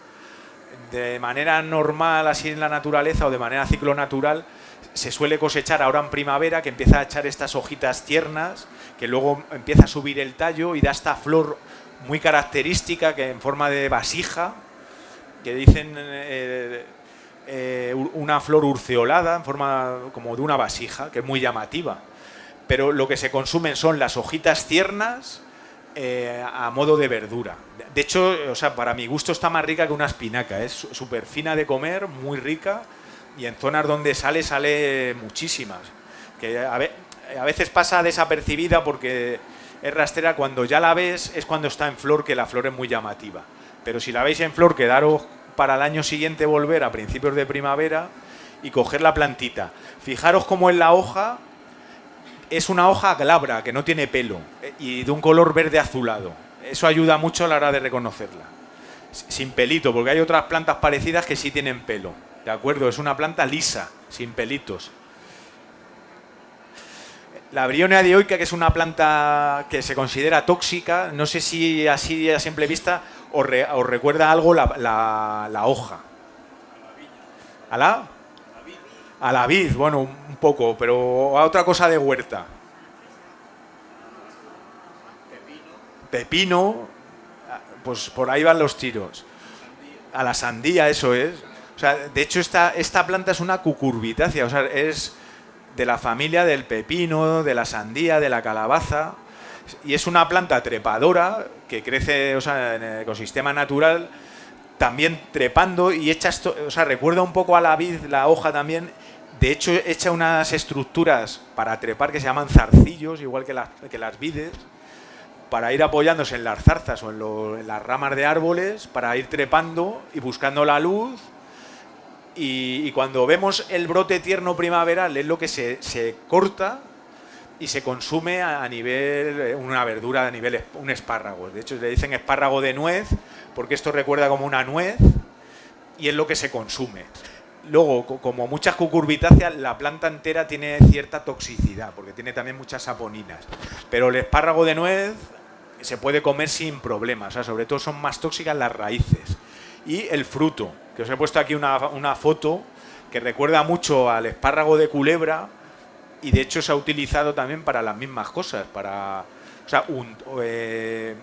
De manera normal, así en la naturaleza, o de manera ciclo natural, se suele cosechar ahora en primavera, que empieza a echar estas hojitas tiernas, que luego empieza a subir el tallo y da esta flor muy característica, que en forma de vasija, que dicen una flor urceolada, en forma como de una vasija, que es muy llamativa. Pero lo que se consumen son las hojitas tiernas a modo de verdura. De hecho, o sea, para mi gusto está más rica que una espinaca. Es súper fina de comer, muy rica, y en zonas donde sale muchísimas. Que a veces pasa desapercibida porque es rastrera. Cuando ya la ves es cuando está en flor, que la flor es muy llamativa. Pero si la veis en flor, quedaros para el año siguiente volver a principios de primavera y coger la plantita. Fijaros cómo en la hoja... Es una hoja glabra, que no tiene pelo, y de un color verde azulado. Eso ayuda mucho a la hora de reconocerla. Sin pelito, porque hay otras plantas parecidas que sí tienen pelo. ¿De acuerdo? Es una planta lisa, sin pelitos. La Bryonia dioica, que es una planta que se considera tóxica, no sé si así a simple vista os recuerda algo la hoja. ¿A la? A la vid, bueno, un poco, pero a otra cosa de huerta. Pepino, pues por ahí van los tiros. A la sandía, eso es. O sea, de hecho esta planta es una cucurbitácea, o sea, es de la familia del pepino, de la sandía, de la calabaza, y es una planta trepadora que crece, o sea, en el ecosistema natural, también trepando y echa esto, o sea, recuerda un poco a la vid, la hoja también. De hecho, echa unas estructuras para trepar que se llaman zarcillos, igual que las vides, para ir apoyándose en las zarzas o en las ramas de árboles, para ir trepando y buscando la luz. Y cuando vemos el brote tierno primaveral, es lo que se corta y se consume a nivel, una verdura, a nivel, un espárrago. De hecho, le dicen espárrago de nuez, porque esto recuerda como una nuez, y es lo que se consume. Luego, como muchas cucurbitáceas, la planta entera tiene cierta toxicidad, porque tiene también muchas saponinas. Pero el espárrago de nuez se puede comer sin problemas, o sea, sobre todo son más tóxicas las raíces. Y el fruto, que os he puesto aquí una foto que recuerda mucho al espárrago de culebra, y de hecho se ha utilizado también para las mismas cosas, o sea,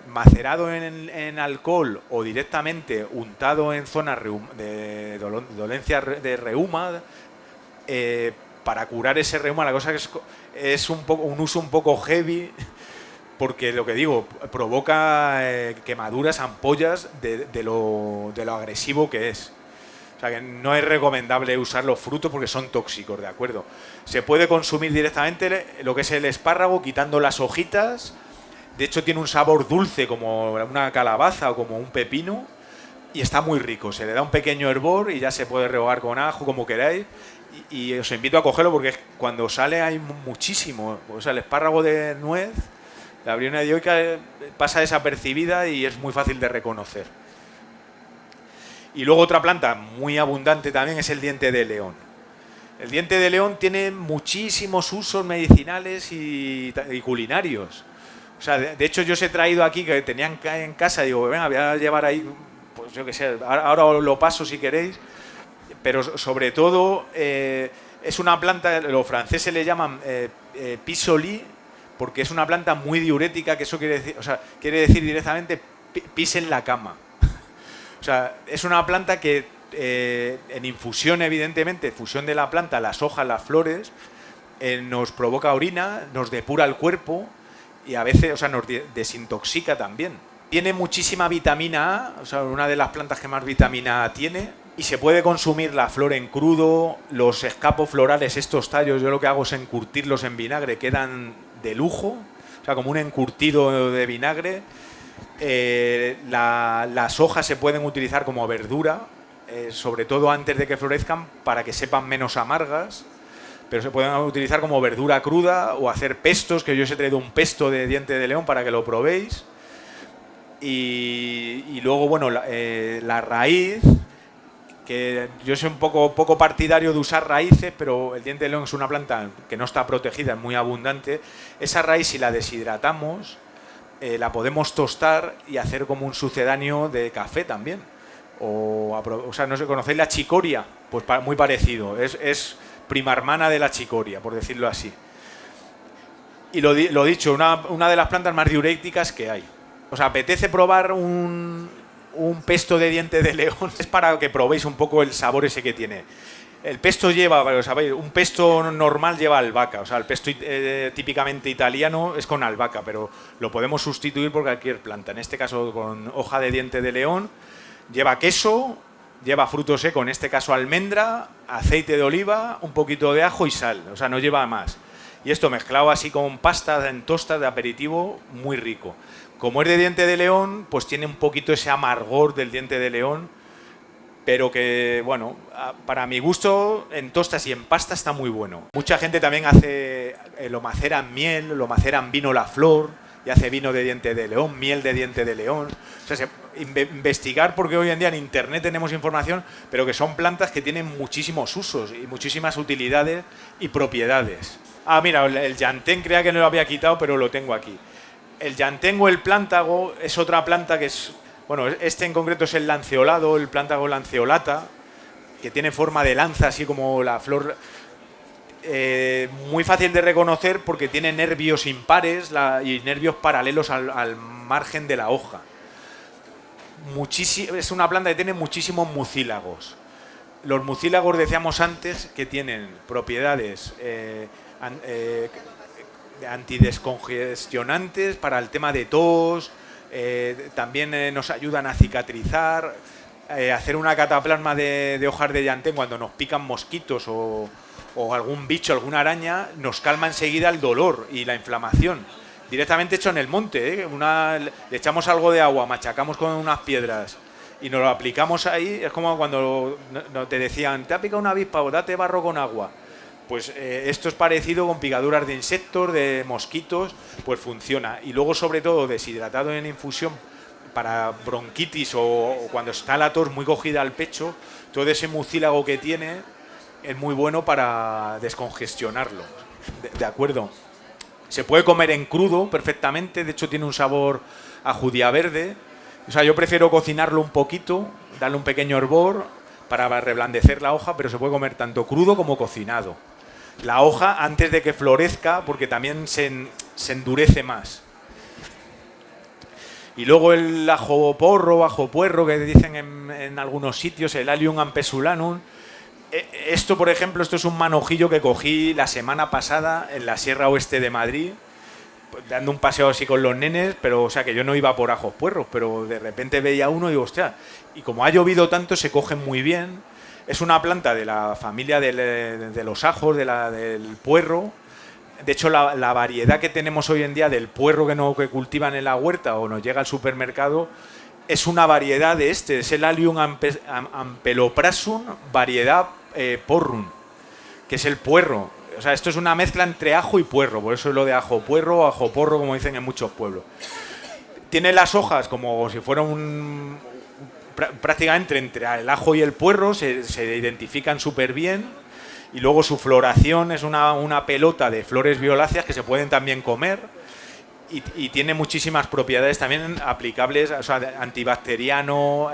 macerado en alcohol o directamente untado en zonas de dolencia de reuma, para curar ese reuma. La cosa es un uso un poco heavy, porque lo que digo, provoca quemaduras, ampollas de lo agresivo que es. O sea que no es recomendable usar los frutos porque son tóxicos, ¿de acuerdo? Se puede consumir directamente lo que es el espárrago quitando las hojitas. De hecho tiene un sabor dulce como una calabaza o como un pepino y está muy rico. Se le da un pequeño hervor y ya se puede rehogar con ajo como queráis. Y os invito a cogerlo porque cuando sale hay muchísimo. O sea, el espárrago de nuez, la Bryonia dioica, pasa desapercibida y es muy fácil de reconocer. Y luego otra planta muy abundante también es el diente de león. El diente de león tiene muchísimos usos medicinales y culinarios. O sea, de hecho yo os he traído aquí, que tenían en casa, digo, venga, voy a llevar ahí, pues yo qué sé, ahora os lo paso si queréis, pero sobre todo es una planta, los franceses le llaman pisoli, porque es una planta muy diurética, que eso quiere decir directamente pis en la cama. O sea, es una planta que En infusión, evidentemente, fusión de la planta, las hojas, las flores, nos provoca orina, nos depura el cuerpo y a veces, o sea, nos desintoxica también. Tiene muchísima vitamina A, o sea, una de las plantas que más vitamina A tiene, y se puede consumir la flor en crudo, los escapos florales, estos tallos, yo lo que hago es encurtirlos en vinagre, quedan de lujo, o sea, como un encurtido de vinagre. Las hojas se pueden utilizar como verdura, sobre todo antes de que florezcan, para que sepan menos amargas, pero se pueden utilizar como verdura cruda o hacer pestos, que yo os he traído un pesto de diente de león para que lo probéis. Y luego, bueno, la raíz, que yo soy un poco partidario de usar raíces, pero el diente de león es una planta que no está protegida, es muy abundante. Esa raíz, si la deshidratamos, la podemos tostar y hacer como un sucedáneo de café también. O sea, no sé, ¿conocéis la chicoria? Pues muy parecido, es prima hermana de la chicoria, por decirlo así. Y lo dicho, una de las plantas más diuréticas que hay. ¿Os apetece probar un pesto de diente de león? Es para que probéis un poco el sabor ese que tiene. El pesto lleva, ¿sabéis? Un pesto normal lleva albahaca, o sea, el pesto típicamente italiano es con albahaca, pero lo podemos sustituir por cualquier planta. En este caso con hoja de diente de león, lleva queso, lleva fruto seco, en este caso almendra, aceite de oliva, un poquito de ajo y sal, o sea, no lleva más. Y esto mezclado así con pasta en tostas de aperitivo, muy rico. Como es de diente de león, pues tiene un poquito ese amargor del diente de león, pero que, bueno, para mi gusto, en tostas y en pasta está muy bueno. Mucha gente también lo macera en miel, lo macera en vino la flor, y hace vino de diente de león, miel de diente de león. O sea, investigar, porque hoy en día en internet tenemos información, pero que son plantas que tienen muchísimos usos y muchísimas utilidades y propiedades. Ah, mira, el llantén, creía que no lo había quitado, pero lo tengo aquí. El llantén o el plántago es otra planta que es... Bueno, este en concreto es el lanceolado, el plántago lanceolata, que tiene forma de lanza, así como la flor. Muy fácil de reconocer porque tiene nervios impares y nervios paralelos al margen de la hoja. Es una planta que tiene muchísimos mucílagos. Los mucílagos, decíamos antes, que tienen propiedades antidescongestionantes para el tema de tos. También nos ayudan a cicatrizar, hacer una cataplasma de hojas de llantén cuando nos pican mosquitos o algún bicho, alguna araña, nos calma enseguida el dolor y la inflamación. Directamente hecho en el monte, le echamos algo de agua, machacamos con unas piedras y nos lo aplicamos ahí. Es como cuando te decían, te ha picado una avispa o date barro con agua. Pues esto es parecido con picaduras de insectos, de mosquitos, pues funciona. Y luego, sobre todo, deshidratado en infusión para bronquitis o cuando está la tos muy cogida al pecho, todo ese mucílago que tiene es muy bueno para descongestionarlo. ¿De acuerdo? Se puede comer en crudo perfectamente, de hecho tiene un sabor a judía verde. O sea, yo prefiero cocinarlo un poquito, darle un pequeño hervor para reblandecer la hoja, pero se puede comer tanto crudo como cocinado. La hoja antes de que florezca, porque también se endurece más. Y luego el ajo puerro, que dicen en algunos sitios, el Allium ampesulanum. Esto, por ejemplo, esto es un manojillo que cogí la semana pasada en la Sierra Oeste de Madrid, dando un paseo así con los nenes, pero o sea que yo no iba por ajos puerros, pero de repente veía uno y digo, hostia, y como ha llovido tanto se cogen muy bien. Es una planta de la familia de los ajos, del puerro. De hecho, la variedad que tenemos hoy en día del puerro que cultivan en la huerta o nos llega al supermercado es una variedad de es el Allium ampeloprasum variedad porrum, que es el puerro. O sea, esto es una mezcla entre ajo y puerro, por eso es lo de ajo puerro o ajo porro, como dicen en muchos pueblos. Tiene las hojas como si fuera prácticamente entre el ajo y el puerro, se identifican súper bien, y luego su floración es una pelota de flores violáceas que se pueden también comer, y tiene muchísimas propiedades también aplicables, o sea, antibacteriano,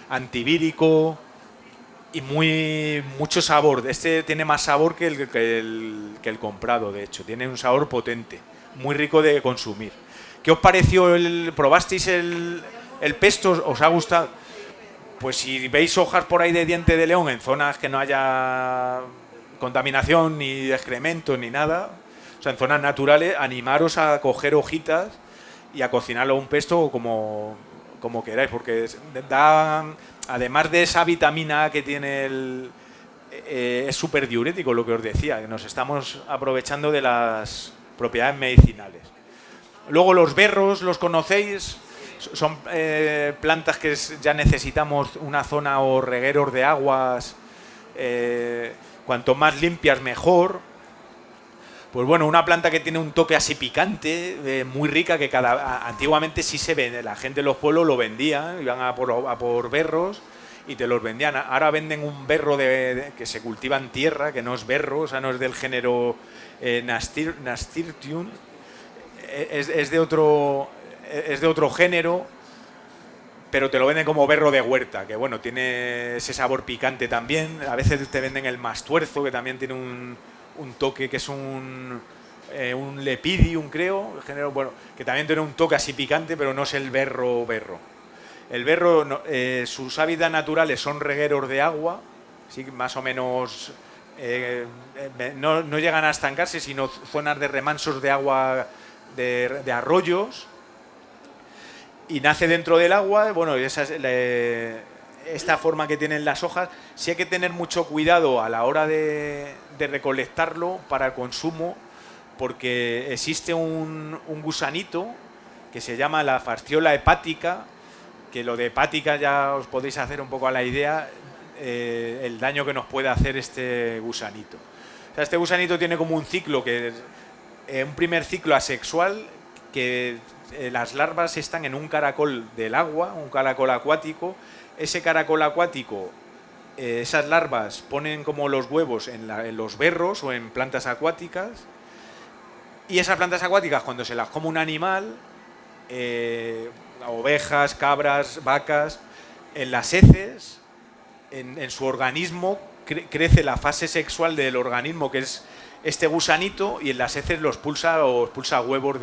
antivírico y mucho sabor. Este tiene más sabor que el comprado, de hecho, tiene un sabor potente, muy rico de consumir. ¿Qué os pareció? ¿Probasteis el pesto? ¿Os ha gustado? pues si veis hojas por ahí de diente de león en zonas que no haya contaminación ni excrementos ni nada, o sea, en zonas naturales, animaros a coger hojitas y a cocinarlo un pesto como queráis, porque da, además de esa vitamina A que tiene es súper diurético, lo que os decía, que nos estamos aprovechando de las propiedades medicinales. Luego los berros, ¿los conocéis? Son plantas que ya necesitamos una zona o regueros de aguas, cuanto más limpias mejor. Pues bueno, una planta que tiene un toque así picante, muy rica, que antiguamente sí se vende, la gente de los pueblos lo vendía, iban a por berros y te los vendían. Ahora venden un berro que se cultiva en tierra, que no es berro, o sea, no es del género Nasturtium, es de otro género, pero te lo venden como berro de huerta, que bueno, tiene ese sabor picante también. A veces te venden el mastuerzo, que también tiene un toque, que es un lepidium, creo, género, bueno, que también tiene un toque así picante, pero no es el berro. El berro, sus hábitats naturales son regueros de agua, ¿sí? Más o menos no llegan a estancarse, sino zonas de remansos de agua, de arroyos, y nace dentro del agua. Bueno, esa es esta forma que tienen las hojas. Sí hay que tener mucho cuidado a la hora de recolectarlo para el consumo, porque existe un gusanito que se llama la Fasciola hepática, que lo de hepática ya os podéis hacer un poco a la idea, el daño que nos puede hacer este gusanito. O sea, este gusanito tiene como un ciclo, un primer ciclo asexual, que las larvas están en un caracol del agua, un caracol acuático. Ese caracol acuático, esas larvas ponen como los huevos en los berros o en plantas acuáticas, y esas plantas acuáticas, cuando se las come un animal, ovejas, cabras, vacas, en las heces, en su organismo crece la fase sexual del organismo, que es este gusanito, y en las heces los expulsa huevos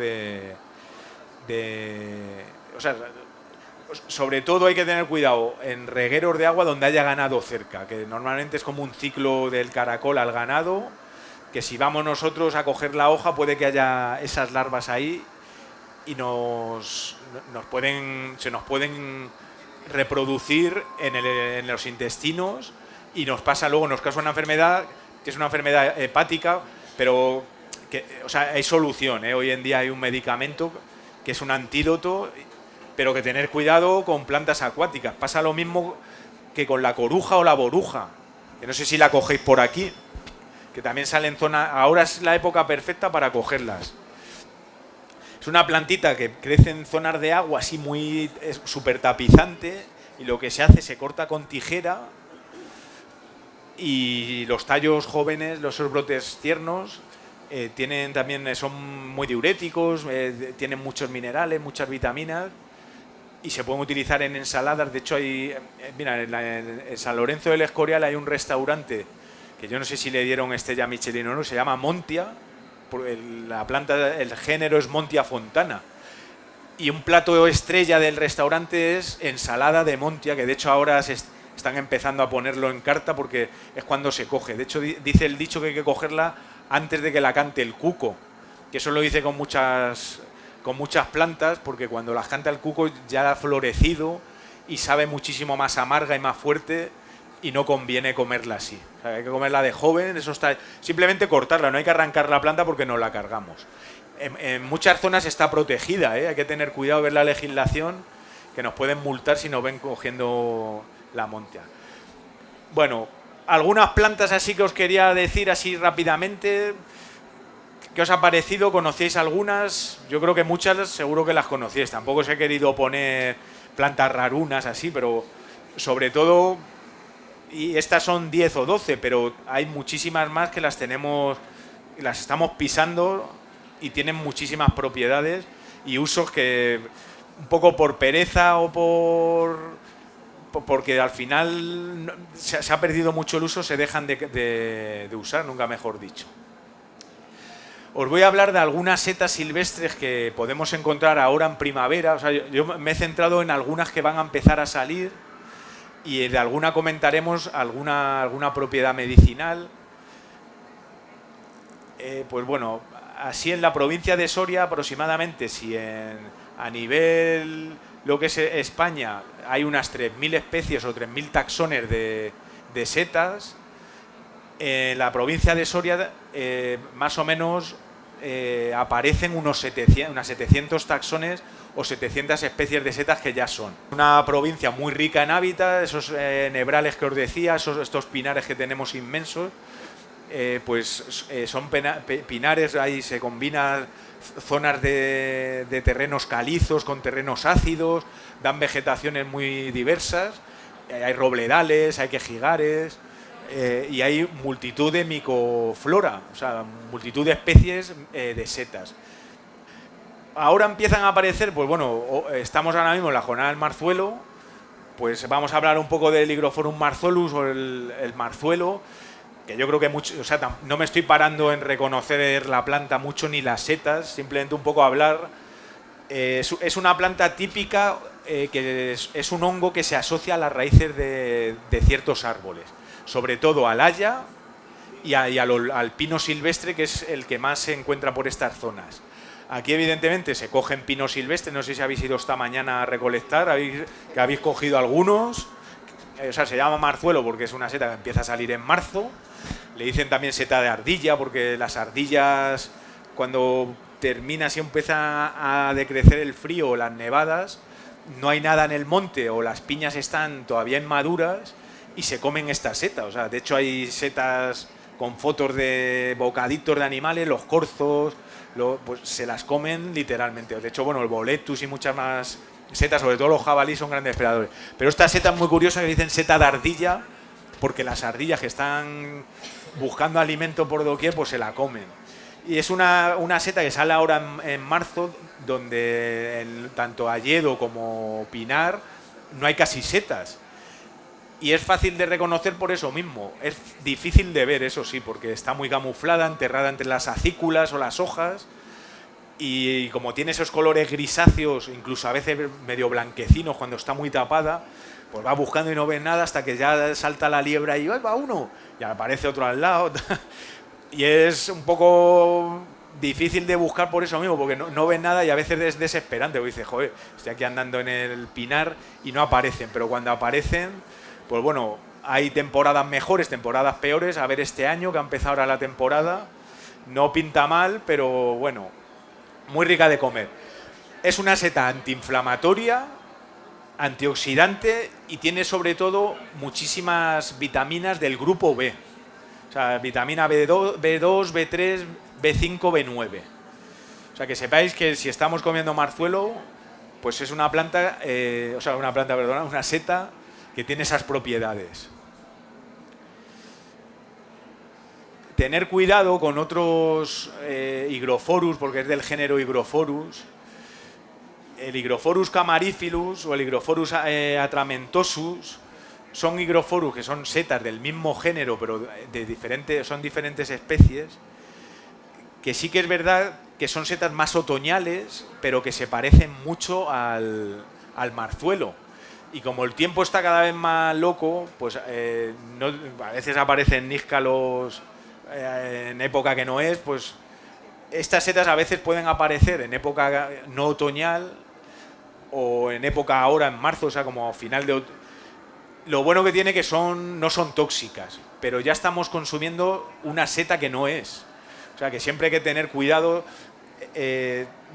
o sea, sobre todo hay que tener cuidado en regueros de agua donde haya ganado cerca, que normalmente es como un ciclo del caracol al ganado, que si vamos nosotros a coger la hoja puede que haya esas larvas ahí y se nos pueden reproducir en los intestinos, y nos pasa luego, nos causa una enfermedad que es una enfermedad hepática, pero o sea, hay solución, ¿eh? Hoy en día hay un medicamento que es un antídoto, pero que tener cuidado con plantas acuáticas. Pasa lo mismo que con la coruja o la boruja, que no sé si la cogéis por aquí, que también sale en zona. Ahora es la época perfecta para cogerlas. Es una plantita que crece en zonas de agua, así súper tapizante, y lo que se hace, se corta con tijera, y los tallos jóvenes, los brotes tiernos, son muy diuréticos, tienen muchos minerales, muchas vitaminas, y se pueden utilizar en ensaladas. De hecho, mira, en San Lorenzo del Escorial hay un restaurante que yo no sé si le dieron estrella Michelin o no, se llama Montia. La planta, el género es Montia fontana, y un plato estrella del restaurante es ensalada de Montia, que de hecho ahora están empezando a ponerlo en carta porque es cuando se coge. De hecho, dice el dicho que hay que cogerla antes de que la cante el cuco, que eso lo dice con muchas plantas, porque cuando las canta el cuco ya ha florecido y sabe muchísimo más amarga y más fuerte, y no conviene comerla así. O sea, hay que comerla de joven, simplemente cortarla, no hay que arrancar la planta porque no la cargamos. En muchas zonas está protegida, hay que tener cuidado, ver la legislación, que nos pueden multar si nos ven cogiendo la montia. Bueno, algunas plantas así que os quería decir así rápidamente. ¿Qué os ha parecido? ¿Conocéis algunas? Yo creo que muchas seguro que las conocéis. Tampoco os he querido poner plantas rarunas así, pero sobre todo, y estas son 10 o 12, pero hay muchísimas más que las estamos pisando, y tienen muchísimas propiedades y usos que un poco por pereza o porque al final se ha perdido mucho el uso, se dejan de usar, nunca mejor dicho. Os voy a hablar de algunas setas silvestres que podemos encontrar ahora en primavera. O sea, yo me he centrado en algunas que van a empezar a salir, y de alguna comentaremos alguna propiedad medicinal. Pues bueno, así en la provincia de Soria aproximadamente, si a nivel lo que es España hay unas 3.000 especies o 3.000 taxones de setas, en la provincia de Soria más o menos aparecen unas 700 taxones o 700 especies de setas que ya son. Una provincia muy rica en hábitat, esos nebrales que os decía, estos pinares que tenemos inmensos, son pinares, ahí se combinan zonas de terrenos calizos con terrenos ácidos, dan vegetaciones muy diversas, hay robledales, hay quejigares, y hay multitud de micoflora, o sea, multitud de especies de setas. Ahora empiezan a aparecer, pues bueno, estamos ahora mismo en la jornada del marzuelo, pues vamos a hablar un poco del Hygrophorus marzuolus o el marzuelo, que yo creo que mucho, o sea, no me estoy parando en reconocer la planta mucho ni las setas, simplemente un poco hablar. Es una planta típica que es un hongo que se asocia a las raíces de ciertos árboles, sobre todo al haya y al pino silvestre, que es el que más se encuentra por estas zonas. Aquí evidentemente se cogen pinos silvestres, no sé si habéis ido esta mañana a recolectar, que habéis cogido algunos. O sea, se llama marzuelo porque es una seta que empieza a salir en marzo. Le dicen también seta de ardilla porque las ardillas, cuando termina, si empieza a decrecer el frío o las nevadas, no hay nada en el monte o las piñas están todavía inmaduras y se comen esta seta. O sea, de hecho hay setas con fotos de bocaditos de animales, los corzos, pues se las comen literalmente. De hecho, bueno, el boletus y muchas más setas, sobre todo los jabalíes, son grandes depredadores. Pero esta seta es muy curiosa, que dicen seta de ardilla, porque las ardillas que están buscando alimento por doquier, pues se la comen. Y es una seta que sale ahora en marzo, donde tanto hayedo como pinar no hay casi setas. Y es fácil de reconocer por eso mismo. Es difícil de ver, eso sí, porque está muy camuflada, enterrada entre las acículas o las hojas. Y como tiene esos colores grisáceos, incluso a veces medio blanquecinos cuando está muy tapada, pues va buscando y no ve nada hasta que ya salta la liebre y ¡ay, va uno! Y aparece otro al lado. Y es un poco difícil de buscar por eso mismo, porque no ves nada y a veces es desesperante, porque dices, joder, estoy aquí andando en el pinar y no aparecen. Pero cuando aparecen, pues bueno, hay temporadas mejores, temporadas peores. A ver este año, que ha empezado ahora la temporada, no pinta mal, pero bueno, muy rica de comer. Es una seta antiinflamatoria, antioxidante y tiene sobre todo muchísimas vitaminas del grupo B. O sea, vitamina B2, B3, B5, B9. O sea, que sepáis que si estamos comiendo marzuelo, pues es una planta, una seta que tiene esas propiedades. Tener cuidado con otros Hygrophorus, porque es del género Hygrophorus. El Hygrophorus camariphyllus o el Hygrophorus atramentosus son Hygrophorus que son setas del mismo género, pero son diferentes especies, que sí que es verdad que son setas más otoñales, pero que se parecen mucho al marzuelo. Y como el tiempo está cada vez más loco, pues a veces aparecen níscalos en época que no es, pues estas setas a veces pueden aparecer en época no otoñal o en época ahora en marzo, o sea, como final de... Lo bueno que tiene que no son tóxicas, pero ya estamos consumiendo una seta que no es. O sea, que siempre hay que tener cuidado.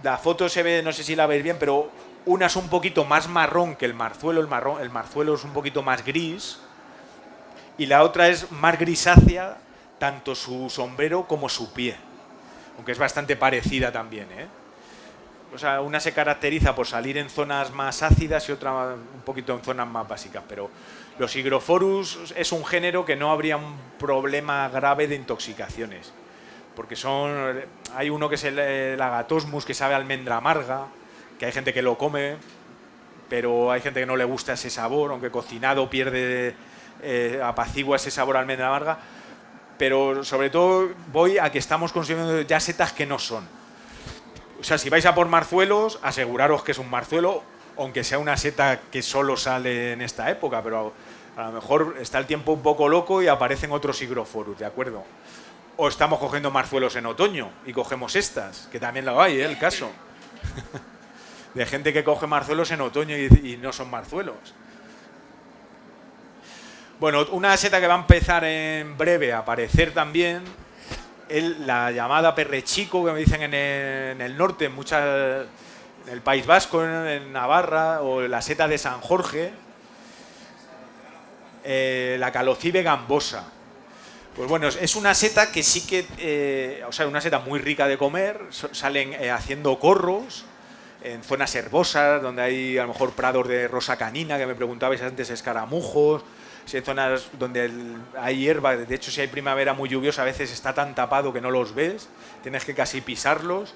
La foto se ve, no sé si la veis bien, pero una es un poquito más marrón que el marzuelo. El marzuelo es un poquito más gris. Y la otra es más grisácea, tanto su sombrero como su pie. Aunque es bastante parecida también, ¿eh? O sea, una se caracteriza por salir en zonas más ácidas y otra un poquito en zonas más básicas, pero los Hygrophorus es un género que no habría un problema grave de intoxicaciones, porque hay uno que es el Agathosmus, que sabe a almendra amarga, que hay gente que lo come, pero hay gente que no le gusta ese sabor, aunque cocinado pierde, apacigua ese sabor a almendra amarga, pero sobre todo voy a que estamos consumiendo ya setas que no son. O sea, si vais a por marzuelos, aseguraros que es un marzuelo, aunque sea una seta que solo sale en esta época, pero A lo mejor está el tiempo un poco loco y aparecen otros higroforus, ¿de acuerdo? O estamos cogiendo marzuelos en otoño y cogemos estas, que también lo hay, ¿eh? El caso. De gente que coge marzuelos en otoño y no son marzuelos. Bueno, una seta que va a empezar en breve a aparecer también es la llamada perrechico, que me dicen en el norte, en el País Vasco, en Navarra, o la seta de San Jorge, la Calocibe gambosa. Pues bueno, es una seta que sí que, o sea, una seta muy rica de comer, salen haciendo corros en zonas herbosas, donde hay a lo mejor prados de rosa canina, que me preguntabais antes, escaramujos, si hay zonas donde hay hierba, de hecho si hay primavera muy lluviosa a veces está tan tapado que no los ves, tienes que casi pisarlos.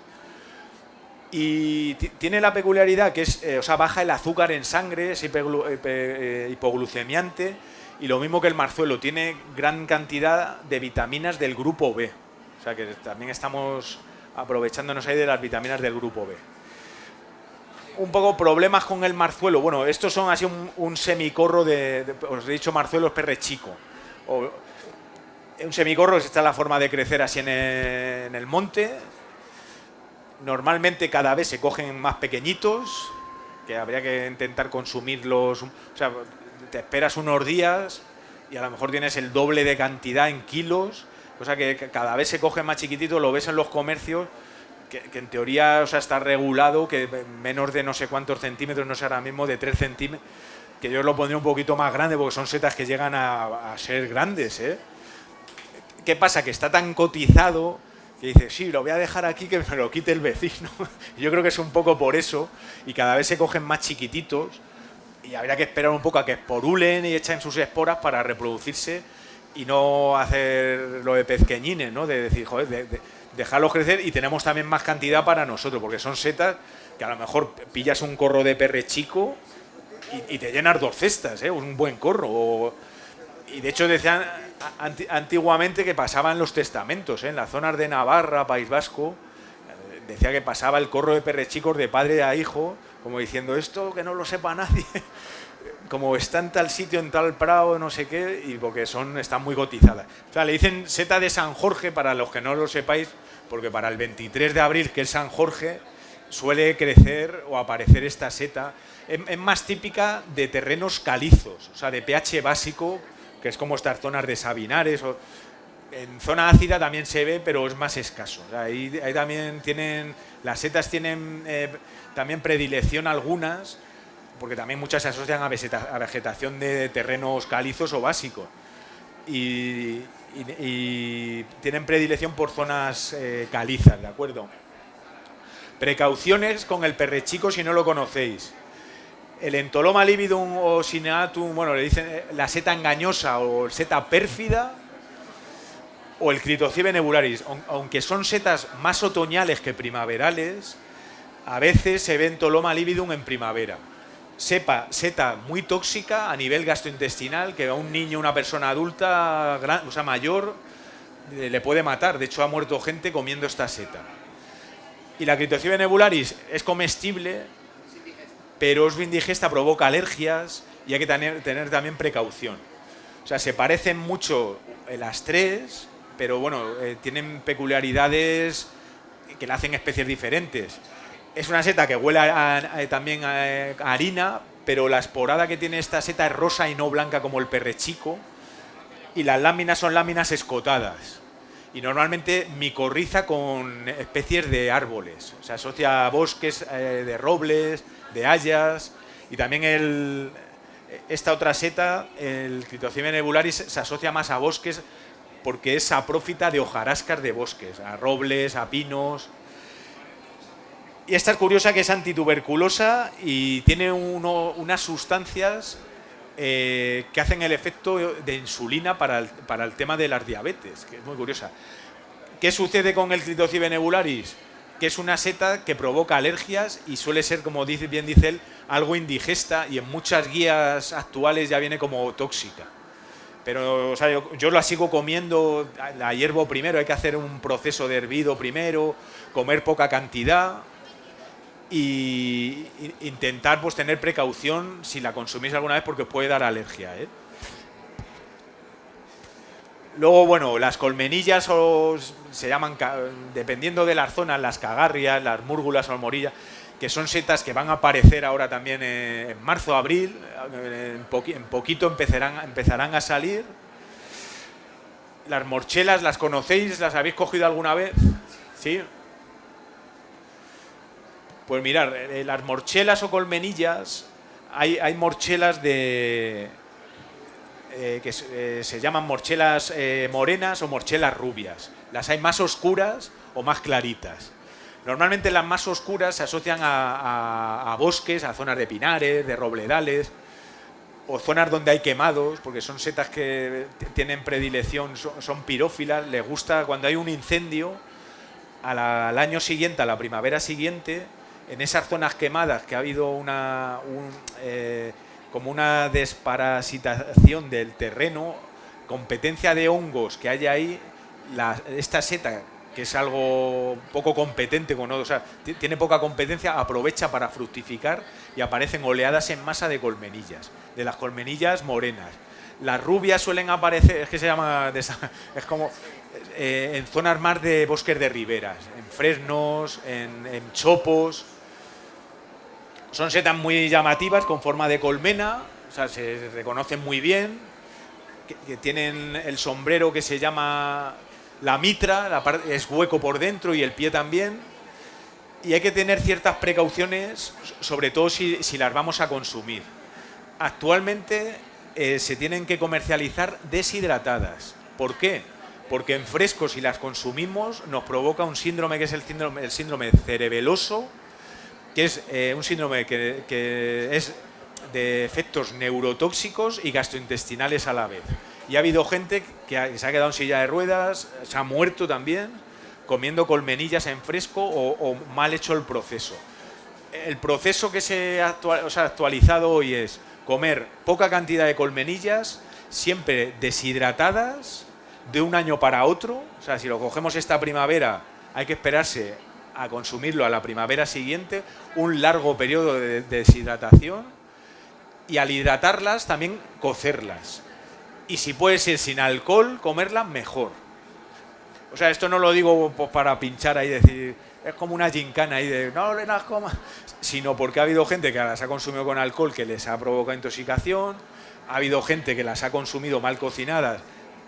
Y tiene la peculiaridad que es, o sea, baja el azúcar en sangre, es hipoglucemiante, y lo mismo que el marzuelo, tiene gran cantidad de vitaminas del grupo B. O sea que también estamos aprovechándonos ahí de las vitaminas del grupo B. Un poco problemas con el marzuelo. Bueno, estos son así un semicorro os he dicho marzuelo es perrechico. Un semicorro, esta es la forma de crecer así en el monte. Normalmente cada vez se cogen más pequeñitos, que habría que intentar consumirlos. O sea, te esperas unos días y a lo mejor tienes el doble de cantidad en kilos, cosa que cada vez se coge más chiquitito, lo ves en los comercios, que en teoría, o sea, está regulado que menos de no sé cuántos centímetros, no sé ahora mismo, de 3 centímetros, que yo lo pondría un poquito más grande porque son setas que llegan a ser grandes, ¿eh? ¿Qué pasa? Que está tan cotizado que dice, sí, lo voy a dejar aquí que me lo quite el vecino. Yo creo que es un poco por eso, y cada vez se cogen más chiquititos, y habría que esperar un poco a que esporulen y echen sus esporas para reproducirse y no hacer lo de pezqueñines, ¿no? De decir, joder, dejarlos crecer, y tenemos también más cantidad para nosotros, porque son setas que a lo mejor pillas un corro de perrechico y te llenas 2 cestas, ¿eh? Un buen corro. Y de hecho decían antiguamente que pasaban los testamentos, ¿eh? En las zonas de Navarra, País Vasco, decía que pasaba el corro de perrechicos de padre a hijo, como diciendo, esto que no lo sepa nadie, como está en tal sitio, en tal prado, no sé qué, y porque están muy cotizadas. O sea, le dicen seta de San Jorge, para los que no lo sepáis, porque para el 23 de abril, que es San Jorge, suele crecer o aparecer esta seta. Es más típica de terrenos calizos, o sea, de pH básico, que es como estas zonas de Sabinares. En zona ácida también se ve, pero es más escaso. O sea, ahí también las setas tienen también predilección algunas, porque también muchas se asocian a vegetación de terrenos calizos o básicos. Y tienen predilección por zonas calizas, ¿de acuerdo? Precauciones con el perrechico si no lo conocéis. El Entoloma lividum o Cineatum, bueno, le dicen la seta engañosa o seta pérfida, o el Critocibe nebularis. Aunque son setas más otoñales que primaverales, a veces se ve Entoloma lividum en primavera. Seta muy tóxica a nivel gastrointestinal, que a un niño, una persona adulta, o sea, mayor, le puede matar. De hecho, ha muerto gente comiendo esta seta. Y la Critocibe nebularis es comestible, pero es indigesta, provoca alergias y hay que tener también precaución. O sea, se parecen mucho las tres, pero bueno, tienen peculiaridades que la hacen especies diferentes. Es una seta que huele también a harina, pero la esporada que tiene esta seta es rosa y no blanca como el perrechico, y las láminas son láminas escotadas. Y normalmente micorriza con especies de árboles. Se asocia a bosques de robles, de hayas, y también esta otra seta, el Critocibe nebularis, se asocia más a bosques porque es saprófita de hojarascas de bosques, a robles, a pinos. Y esta es curiosa, que es antituberculosa y tiene unas sustancias que hacen el efecto de insulina para el tema de las diabetes, que es muy curiosa. ¿Qué sucede con el Critocibe nebularis? Que es una seta que provoca alergias y suele ser, como bien dice él, algo indigesta, y en muchas guías actuales ya viene como tóxica. Pero o sea, yo la sigo comiendo, la hiervo primero, hay que hacer un proceso de hervido primero, comer poca cantidad y intentar pues tener precaución si la consumís alguna vez, porque os puede dar alergia, ¿eh? Luego, bueno, las colmenillas se llaman, dependiendo de las zonas, las cagarrias, las múrgulas o morillas, que son setas que van a aparecer ahora también en marzo, abril, en poquito empezarán a salir. Las morchelas, ¿las conocéis? ¿Las habéis cogido alguna vez? ¿Sí? Pues mirar, las morchelas o colmenillas, hay morchelas que se llaman morchelas morenas o morchelas rubias. Las hay más oscuras o más claritas. Normalmente las más oscuras se asocian a bosques, a zonas de pinares, de robledales, o zonas donde hay quemados, porque son setas que tienen predilección, son pirófilas, les gusta cuando hay un incendio, al año siguiente, a la primavera siguiente, en esas zonas quemadas que ha habido como una desparasitación del terreno, competencia de hongos que hay ahí, esta seta, que es algo poco competente, o sea, tiene poca competencia, aprovecha para fructificar y aparecen oleadas en masa de colmenillas, de las colmenillas morenas. Las rubias suelen aparecer, es que se llama, es como en zonas más de bosques de riberas, en fresnos, en chopos. Son setas muy llamativas, con forma de colmena, o sea, se reconocen muy bien, que tienen el sombrero que se llama la mitra, es hueco por dentro y el pie también. Y hay que tener ciertas precauciones, sobre todo si las vamos a consumir. Actualmente se tienen que comercializar deshidratadas. ¿Por qué? Porque en fresco, si las consumimos, nos provoca un síndrome que es el síndrome cerebeloso, que es un síndrome que es de efectos neurotóxicos y gastrointestinales a la vez. Y ha habido gente que se ha quedado en silla de ruedas, se ha muerto también, comiendo colmenillas en fresco o mal hecho el proceso. El proceso que se ha actualizado hoy es comer poca cantidad de colmenillas, siempre deshidratadas, de un año para otro. O sea, si lo cogemos esta primavera, hay que esperarse a consumirlo a la primavera siguiente, un largo periodo de deshidratación, y al hidratarlas también cocerlas. Y si puede ser sin alcohol, comerlas mejor. O sea, esto no lo digo pues para pinchar ahí, decir, es como una gincana ahí de no le las comas, sino porque ha habido gente que las ha consumido con alcohol que les ha provocado intoxicación, ha habido gente que las ha consumido mal cocinadas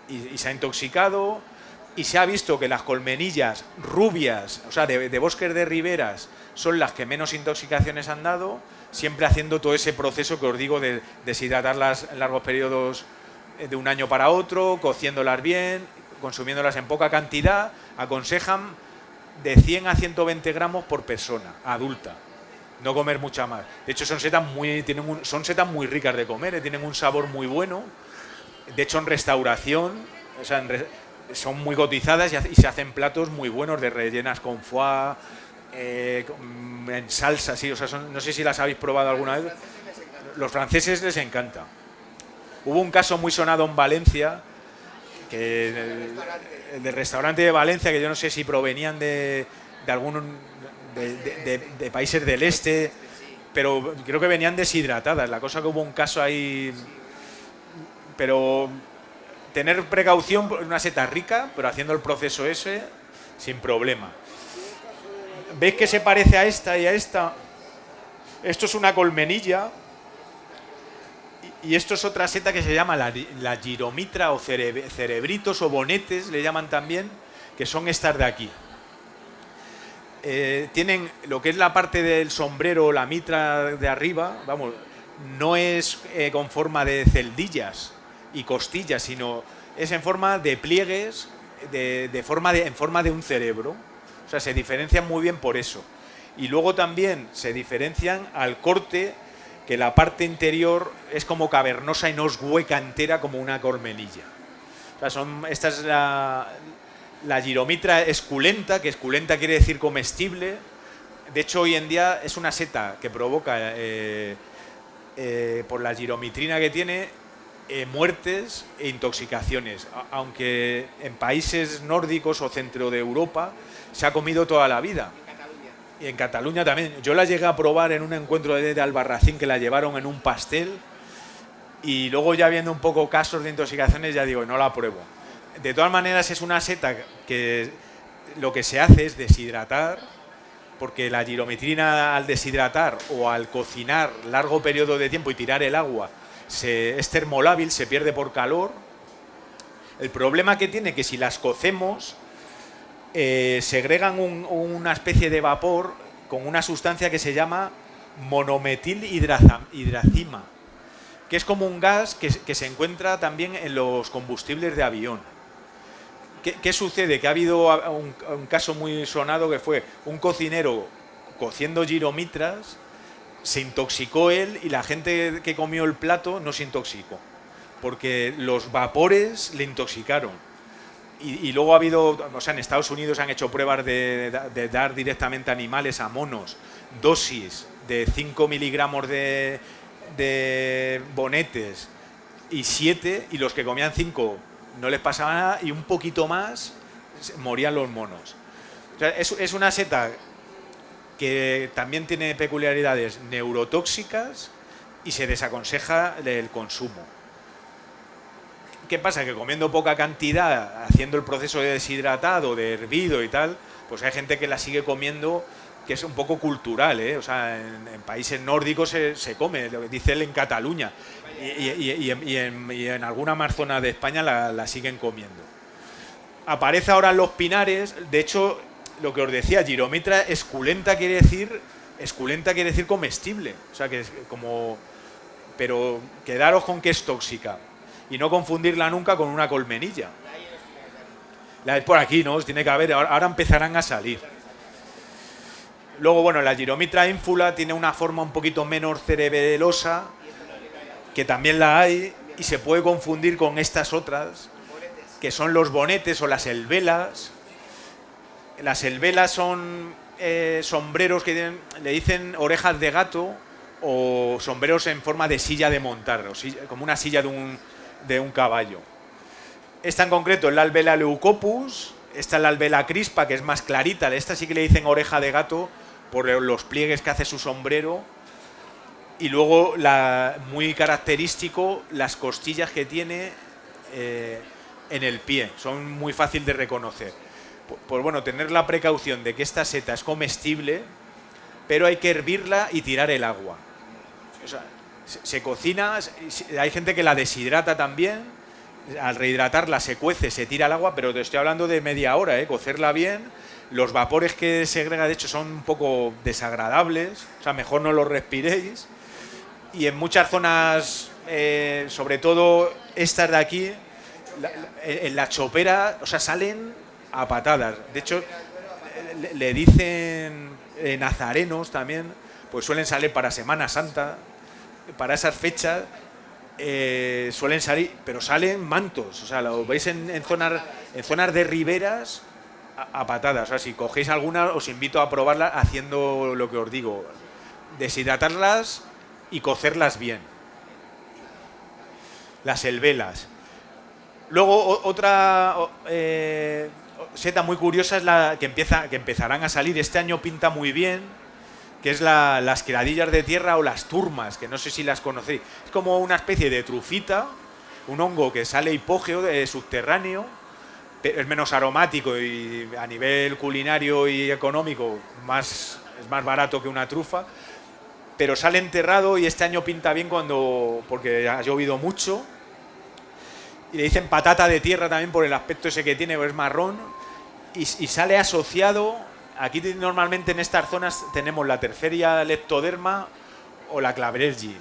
y se ha intoxicado, y se ha visto que las colmenillas rubias, o sea, de bosques de riberas, son las que menos intoxicaciones han dado, siempre haciendo todo ese proceso que os digo de deshidratarlas en largos periodos de un año para otro, cociéndolas bien, consumiéndolas en poca cantidad. Aconsejan de 100 a 120 gramos por persona adulta, no comer mucha más. De hecho, son setas muy ricas de comer, tienen un sabor muy bueno. De hecho, en restauración, o sea, son muy cotizadas y se hacen platos muy buenos de rellenas con foie, en salsa, sí. O sea, no sé si las habéis probado alguna vez. Los franceses les encanta. Hubo un caso muy sonado en Valencia, que el del restaurante de Valencia, que yo no sé si provenían de países del este, pero creo que venían deshidratadas. La cosa que hubo un caso ahí, pero tener precaución, una seta rica, pero haciendo el proceso ese sin problema. ¿Veis que se parece a esta y a esta? Esto es una colmenilla. Y esto es otra seta que se llama la giromitra o cerebritos o bonetes, le llaman también, que son estas de aquí. Tienen lo que es la parte del sombrero, la mitra de arriba, vamos, no es con forma de celdillas y costillas, sino es en forma de pliegues, en forma de un cerebro. O sea, se diferencian muy bien por eso. Y luego también se diferencian al corte, que la parte interior es como cavernosa y no es hueca entera como una colmenilla. O sea, esta es la giromitra esculenta, que esculenta quiere decir comestible. De hecho, hoy en día es una seta que provoca, por la giromitrina que tiene, muertes e intoxicaciones. Aunque en países nórdicos o centro de Europa se ha comido toda la vida. Y en Cataluña también. Yo la llegué a probar en un encuentro de Albarracín, que la llevaron en un pastel, y luego ya viendo un poco casos de intoxicaciones ya digo, no la pruebo. De todas maneras es una seta que lo que se hace es deshidratar, porque la giromitrina al deshidratar o al cocinar largo periodo de tiempo y tirar el agua es termolábil, se pierde por calor. El problema que tiene es que si las cocemos segregan una especie de vapor con una sustancia que se llama monometilhidracima, que es como un gas que se encuentra también en los combustibles de avión. ¿Qué sucede? Que ha habido un caso muy sonado que fue un cocinero cociendo giromitras, se intoxicó él y la gente que comió el plato no se intoxicó, porque los vapores le intoxicaron. Y luego ha habido, o sea, en Estados Unidos han hecho pruebas de dar directamente a animales, a monos, dosis de 5 miligramos de bonetes y 7, y los que comían 5 no les pasaba nada, y un poquito más morían los monos. O sea, es una seta que también tiene peculiaridades neurotóxicas y se desaconseja el consumo. ¿Qué pasa? Que comiendo poca cantidad, haciendo el proceso de deshidratado, de hervido y tal, pues hay gente que la sigue comiendo, que es un poco cultural, ¿eh? O sea, en países nórdicos se come, lo que dice él, en Cataluña, y en alguna más zona de España la siguen comiendo. Aparece ahora en los pinares. De hecho, lo que os decía, giromitra esculenta quiere decir comestible, o sea, que es como, pero quedaros con que es tóxica y no confundirla nunca con una colmenilla. La es por aquí, ¿no? Tiene que haber, ahora empezarán a salir. Luego, bueno, la giromitra ínfula tiene una forma un poquito menos cerebelosa, que también la hay, y se puede confundir con estas otras, que son los bonetes o las elvelas. Las elvelas son sombreros que le dicen orejas de gato, o sombreros en forma de silla de montar, o como una silla de un caballo. Esta en concreto es la albela leucopus. Esta es la albela crispa, que es más clarita. Esta sí que le dicen oreja de gato por los pliegues que hace su sombrero. Y luego, muy característico, las costillas que tiene en el pie. Son muy fácil de reconocer. Pues bueno, tener la precaución de que esta seta es comestible, pero hay que hervirla y tirar el agua. O sea, se cocina, hay gente que la deshidrata también. Al rehidratarla se cuece, se tira el agua, pero te estoy hablando de media hora, cocerla bien. Los vapores que segrega, de hecho, son un poco desagradables, o sea, mejor no los respiréis. Y en muchas zonas, sobre todo estas de aquí, en la chopera, o sea, salen a patadas. De hecho, le dicen nazarenos también, pues suelen salir para Semana Santa, para esas fechas. Suelen salir, pero salen mantos, o sea, lo veis en zonas de riberas a patadas. O sea, si cogéis alguna, os invito a probarla haciendo lo que os digo, deshidratarlas y cocerlas bien. Las elvelas. Luego otra seta muy curiosa es la que empezarán a salir este año, pinta muy bien, que es las criadillas de tierra o las turmas, que no sé si las conocéis. Es como una especie de trufita, un hongo que sale hipógeo, subterráneo, es menos aromático y a nivel culinario y económico es más barato que una trufa, pero sale enterrado, y este año pinta bien porque ha llovido mucho. Y le dicen patata de tierra también por el aspecto ese que tiene, es marrón, y sale asociado. Aquí normalmente en estas zonas tenemos la Terferia leptoderma o la Claviergi,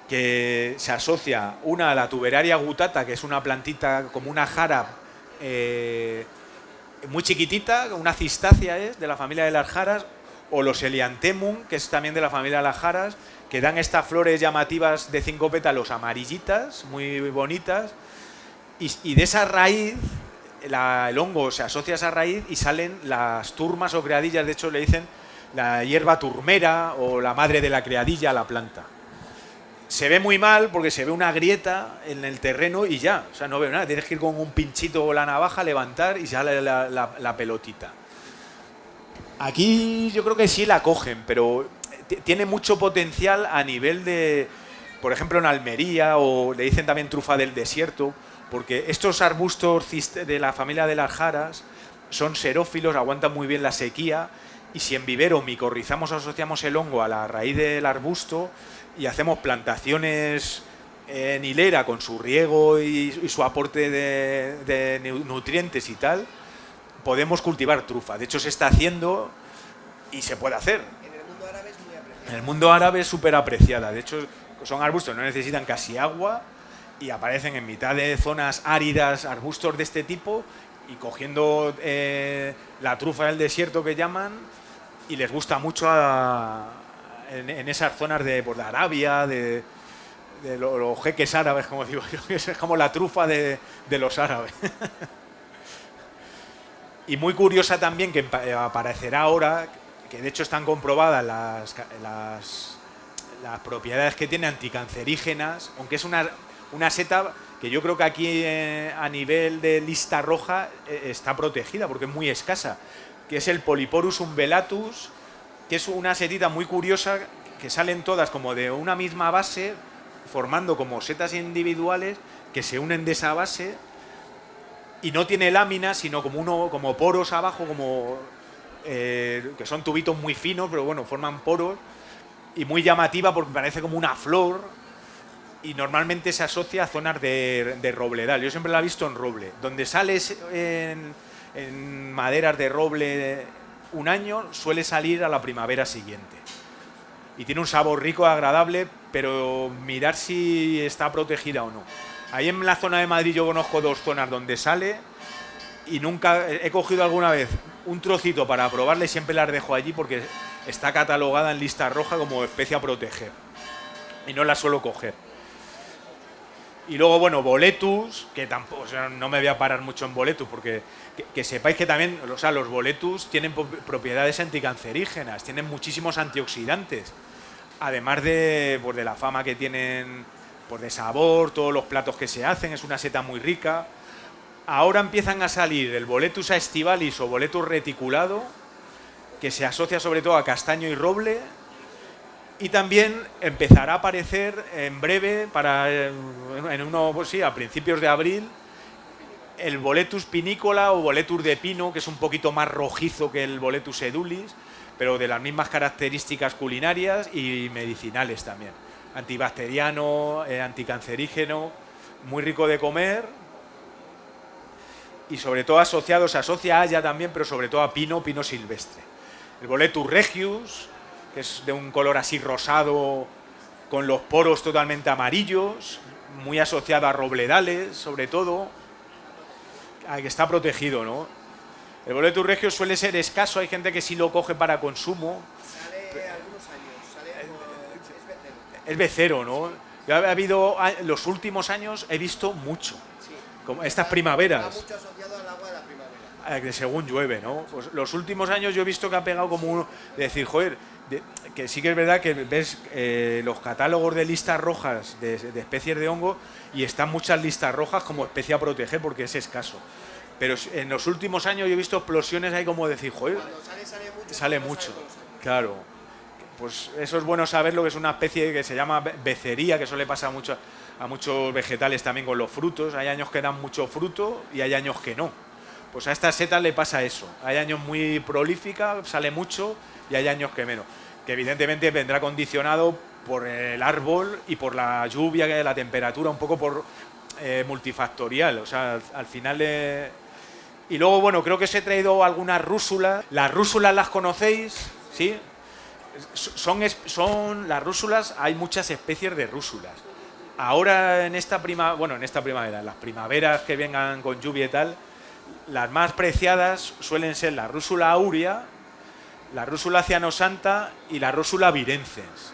que se asocia una a la Tuberaria gutata, que es una plantita como una jara muy chiquitita, una cistácea de la familia de las jaras, o los Helianthemum, que es también de la familia de las jaras, que dan estas flores llamativas de 5 pétalos amarillitas, muy bonitas, y de esa raíz el hongo se asocia a esa raíz y salen las turmas o criadillas. De hecho, le dicen la hierba turmera o la madre de la criadilla a la planta. Se ve muy mal porque se ve una grieta en el terreno y ya, o sea, no veo nada. Tienes que ir con un pinchito o la navaja, levantar y sale la pelotita. Aquí yo creo que sí la cogen, pero tiene mucho potencial a nivel de, por ejemplo, en Almería, o le dicen también trufa del desierto, porque estos arbustos de la familia de las jaras son xerófilos, aguantan muy bien la sequía, y si en vivero micorrizamos, asociamos el hongo a la raíz del arbusto y hacemos plantaciones en hilera con su riego y su aporte de nutrientes y tal, podemos cultivar trufa. De hecho se está haciendo y se puede hacer. En el mundo árabe es muy apreciada. En el mundo árabe es súper apreciada. De hecho son arbustos, no necesitan casi agua y aparecen en mitad de zonas áridas, arbustos de este tipo, y cogiendo la trufa del desierto que llaman, y les gusta mucho en esas zonas de Arabia, de los jeques árabes, como digo yo, que es como la trufa de los árabes. Y muy curiosa también, que aparecerá ahora, que de hecho están comprobadas las propiedades que tiene anticancerígenas, aunque es una seta que yo creo que aquí a nivel de lista roja está protegida porque es muy escasa, que es el Polyporus umbellatus, que es una setita muy curiosa, que salen todas como de una misma base, formando como setas individuales que se unen de esa base, y no tiene láminas, sino como poros abajo, que son tubitos muy finos, pero bueno, forman poros, y muy llamativa porque parece como una flor, y normalmente se asocia a zonas de robledal. Yo siempre la he visto en roble. Donde sales en maderas de roble un año, suele salir a la primavera siguiente. Y tiene un sabor rico, agradable, pero mirar si está protegida o no. Ahí en la zona de Madrid yo conozco 2 zonas donde sale, y nunca he cogido alguna vez un trocito para probarla y siempre las dejo allí porque está catalogada en lista roja como especie a proteger. Y no la suelo coger. Y luego, bueno, boletus, que tampoco, o sea, no me voy a parar mucho en boletus, porque que sepáis que también, o sea, los boletus tienen propiedades anticancerígenas, tienen muchísimos antioxidantes, además de la fama que tienen, de sabor, todos los platos que se hacen, es una seta muy rica. Ahora empiezan a salir el boletus aestivalis o boletus reticulado, que se asocia sobre todo a castaño y roble. Y también empezará a aparecer en breve, a principios de abril, el boletus pinícola o boletus de pino, que es un poquito más rojizo que el boletus edulis, pero de las mismas características culinarias y medicinales también. Antibacteriano, anticancerígeno, muy rico de comer, y sobre todo se asocia a haya también, pero sobre todo a pino silvestre. El boletus regius, que es de un color así rosado, con los poros totalmente amarillos, muy asociado a robledales, sobre todo, que está protegido, ¿no? El boletus regius suele ser escaso, hay gente que sí lo coge para consumo. Sale algunos años, es becero, ¿no? Yo ha habido, los últimos años he visto mucho, sí, como estas primaveras. Está mucho asociado al agua de la primavera. Que según llueve, ¿no? Pues los últimos años yo he visto que ha pegado como uno de decir, joder, que sí que es verdad que ves los catálogos de listas rojas de especies de hongo, y están muchas listas rojas como especie a proteger porque es escaso. Pero en los últimos años yo he visto explosiones ahí como decir, joder, Cuando mucho. sale mucho, claro. Pues eso es bueno saberlo, que es una especie que se llama becería, que eso le pasa mucho a muchos vegetales también con los frutos. Hay años que dan mucho fruto y hay años que no. Pues a estas setas le pasa eso. Hay años muy prolífica, sale mucho, y hay años que menos. Que evidentemente vendrá condicionado por el árbol y por la lluvia, la temperatura, un poco por multifactorial. O sea, al final... Y luego, bueno, creo que os he traído algunas rúsulas. Las rúsulas las conocéis, ¿sí? Son las rúsulas, hay muchas especies de rúsulas. Ahora en esta primavera, en las primaveras que vengan con lluvia y tal, las más preciadas suelen ser la rúsula aurea, la rúsula cianosanta y la rúsula virenses.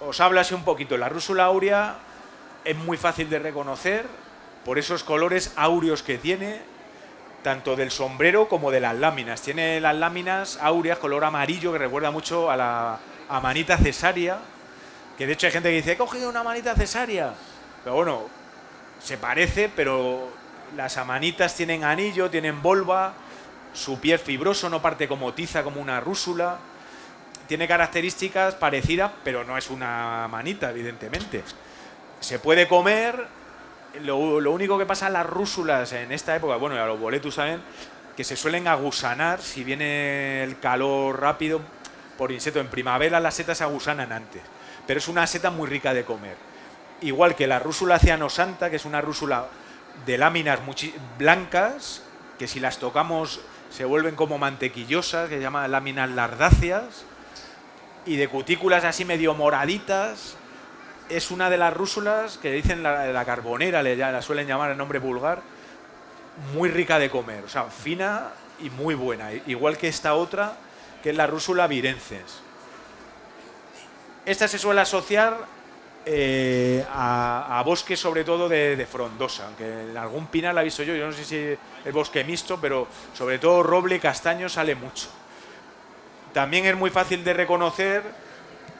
Os hablo así un poquito. La rúsula aurea es muy fácil de reconocer por esos colores áureos que tiene, tanto del sombrero como de las láminas. Tiene las láminas áureas, color amarillo, que recuerda mucho a manita cesárea, que de hecho hay gente que dice, he cogido una manita cesárea. Pero bueno, se parece, pero las amanitas tienen anillo, tienen volva, su piel fibroso, no parte como tiza, como una rúsula. Tiene características parecidas, pero no es una manita, evidentemente. Se puede comer Lo único que pasa a las rúsulas en esta época, bueno, y a los boletus también, que se suelen agusanar si viene el calor rápido por insecto. En primavera las setas se agusanan antes, pero es una seta muy rica de comer. Igual que la rúsula cianosanta, que es una rúsula de láminas blancas, que si las tocamos se vuelven como mantequillosas, que se llaman láminas lardáceas, y de cutículas así medio moraditas. Es una de las rúsulas que dicen la carbonera, la suelen llamar el nombre vulgar, muy rica de comer, o sea, fina y muy buena, igual que esta otra, que es la rúsula virenses. Esta se suele asociar a bosque sobre todo de frondosa, aunque en algún pinar la he visto yo no sé si es bosque mixto, pero sobre todo roble y castaño sale mucho. También es muy fácil de reconocer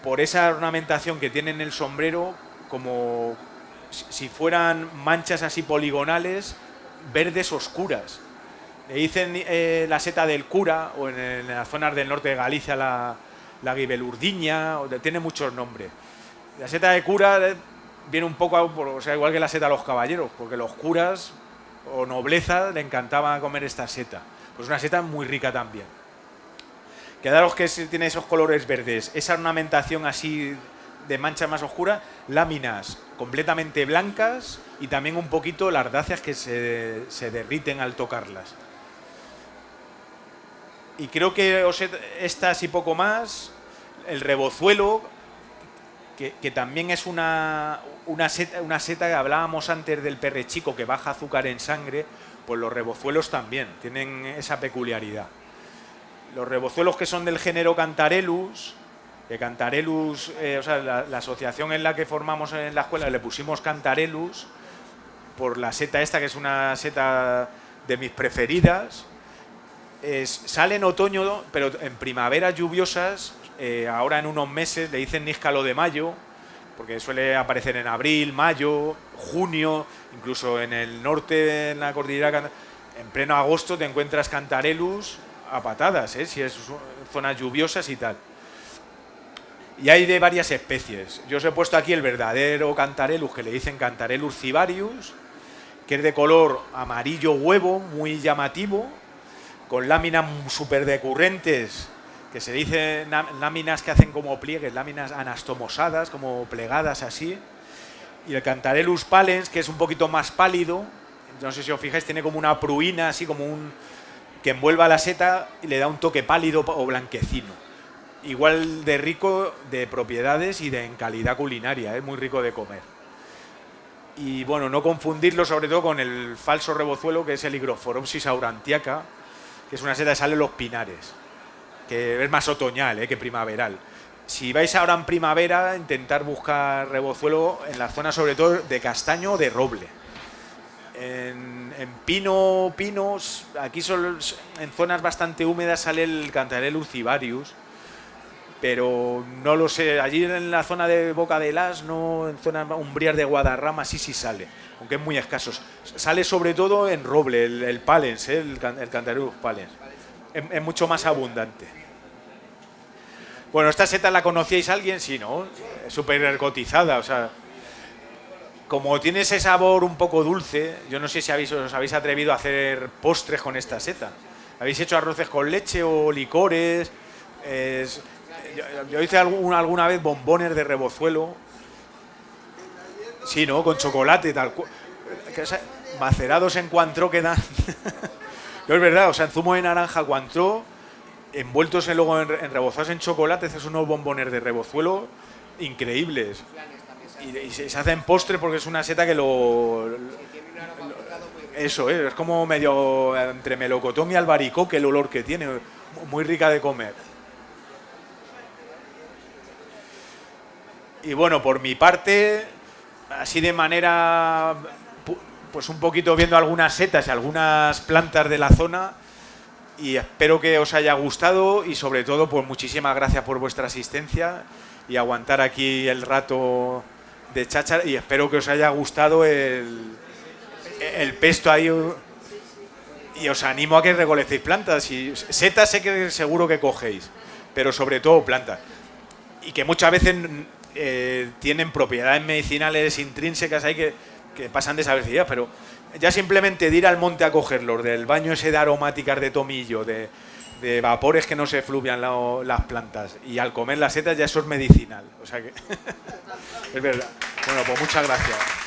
por esa ornamentación que tiene en el sombrero, como si fueran manchas así poligonales, verdes oscuras. Le dicen la seta del cura, o en las zonas del norte de Galicia la guibelurdiña, tiene muchos nombres. La seta de cura viene un poco, o sea, igual que la seta de los caballeros, porque los curas o nobleza le encantaba comer esta seta. Pues una seta muy rica también. Quedaros que tiene esos colores verdes, esa ornamentación así de mancha más oscura, láminas completamente blancas y también un poquito lardáceas que se derriten al tocarlas. Y creo que estas y poco más, el rebozuelo, que también es una seta que hablábamos antes del perrechico que baja azúcar en sangre, pues los rebozuelos también tienen esa peculiaridad. Los rebozuelos que son del género Cantarellus, que Cantarellus, o sea, la asociación en la que formamos en la escuela le pusimos Cantarellus por la seta esta, que es una seta de mis preferidas. Sale en otoño, pero en primaveras lluviosas, ahora en unos meses le dicen níscalo de mayo, porque suele aparecer en abril, mayo, junio, incluso en el norte, en la cordillera, en pleno agosto te encuentras Cantarellus a patadas, si es zonas lluviosas y tal. Y hay de varias especies. Yo os he puesto aquí el verdadero Cantarellus, que le dicen Cantarellus cibarius, que es de color amarillo huevo, muy llamativo, con láminas súper decurrentes, que se dicen láminas que hacen como pliegues, láminas anastomosadas, como plegadas así. Y el Cantarellus pallens, que es un poquito más pálido, no sé si os fijáis, tiene como una pruina, así como que envuelva la seta y le da un toque pálido o blanquecino. Igual de rico de propiedades y en calidad culinaria, muy rico de comer. Y bueno, no confundirlo sobre todo con el falso rebozuelo, que es el Hygrophorhopsis aurantiaca, que es una seta que sale en los pinares, que es más otoñal que primaveral. Si vais ahora en primavera, intentar buscar rebozuelo en la zona sobre todo de castaño o de roble. En pinos, aquí en zonas bastante húmedas sale el Cantarellus cibarius, pero no lo sé, allí en la zona de Boca del Asno, en zonas umbrías de Guadarrama, sí sale, aunque es muy escaso. Sale sobre todo en roble, el pallens, el Cantarellus pallens, es mucho más abundante. Bueno, esta seta la conocíais alguien, sí, ¿no? Es súper cotizada, o sea, como tiene ese sabor un poco dulce, yo no sé si os habéis atrevido a hacer postres con esta seta. ¿Habéis hecho arroces con leche o licores? Yo hice alguna vez bombones de rebozuelo. Sí, ¿no? Con chocolate, tal cual. Macerados en Cointreau que dan. No, es verdad, o sea, en zumo de naranja Cointreau, envueltos luego en rebozados en chocolate, haces unos bombones de rebozuelo increíbles. Y se hace en postre porque es una seta que eso es como medio entre melocotón y albaricoque el olor que tiene, muy rica de comer. Y bueno, por mi parte, así de manera, pues un poquito viendo algunas setas y algunas plantas de la zona, y espero que os haya gustado y sobre todo, pues muchísimas gracias por vuestra asistencia y aguantar aquí el rato de cháchara, y espero que os haya gustado el pesto ahí, y os animo a que recolectéis plantas. Y setas sé que seguro que cogéis, pero sobre todo plantas, y que muchas veces tienen propiedades medicinales intrínsecas ahí que pasan desapercibidas, pero ya simplemente de ir al monte a cogerlos, del baño ese de aromáticas de tomillo, de vapores que no se fluvian las plantas, y al comer las setas ya eso es medicinal. O sea que es verdad. Bueno, pues muchas gracias.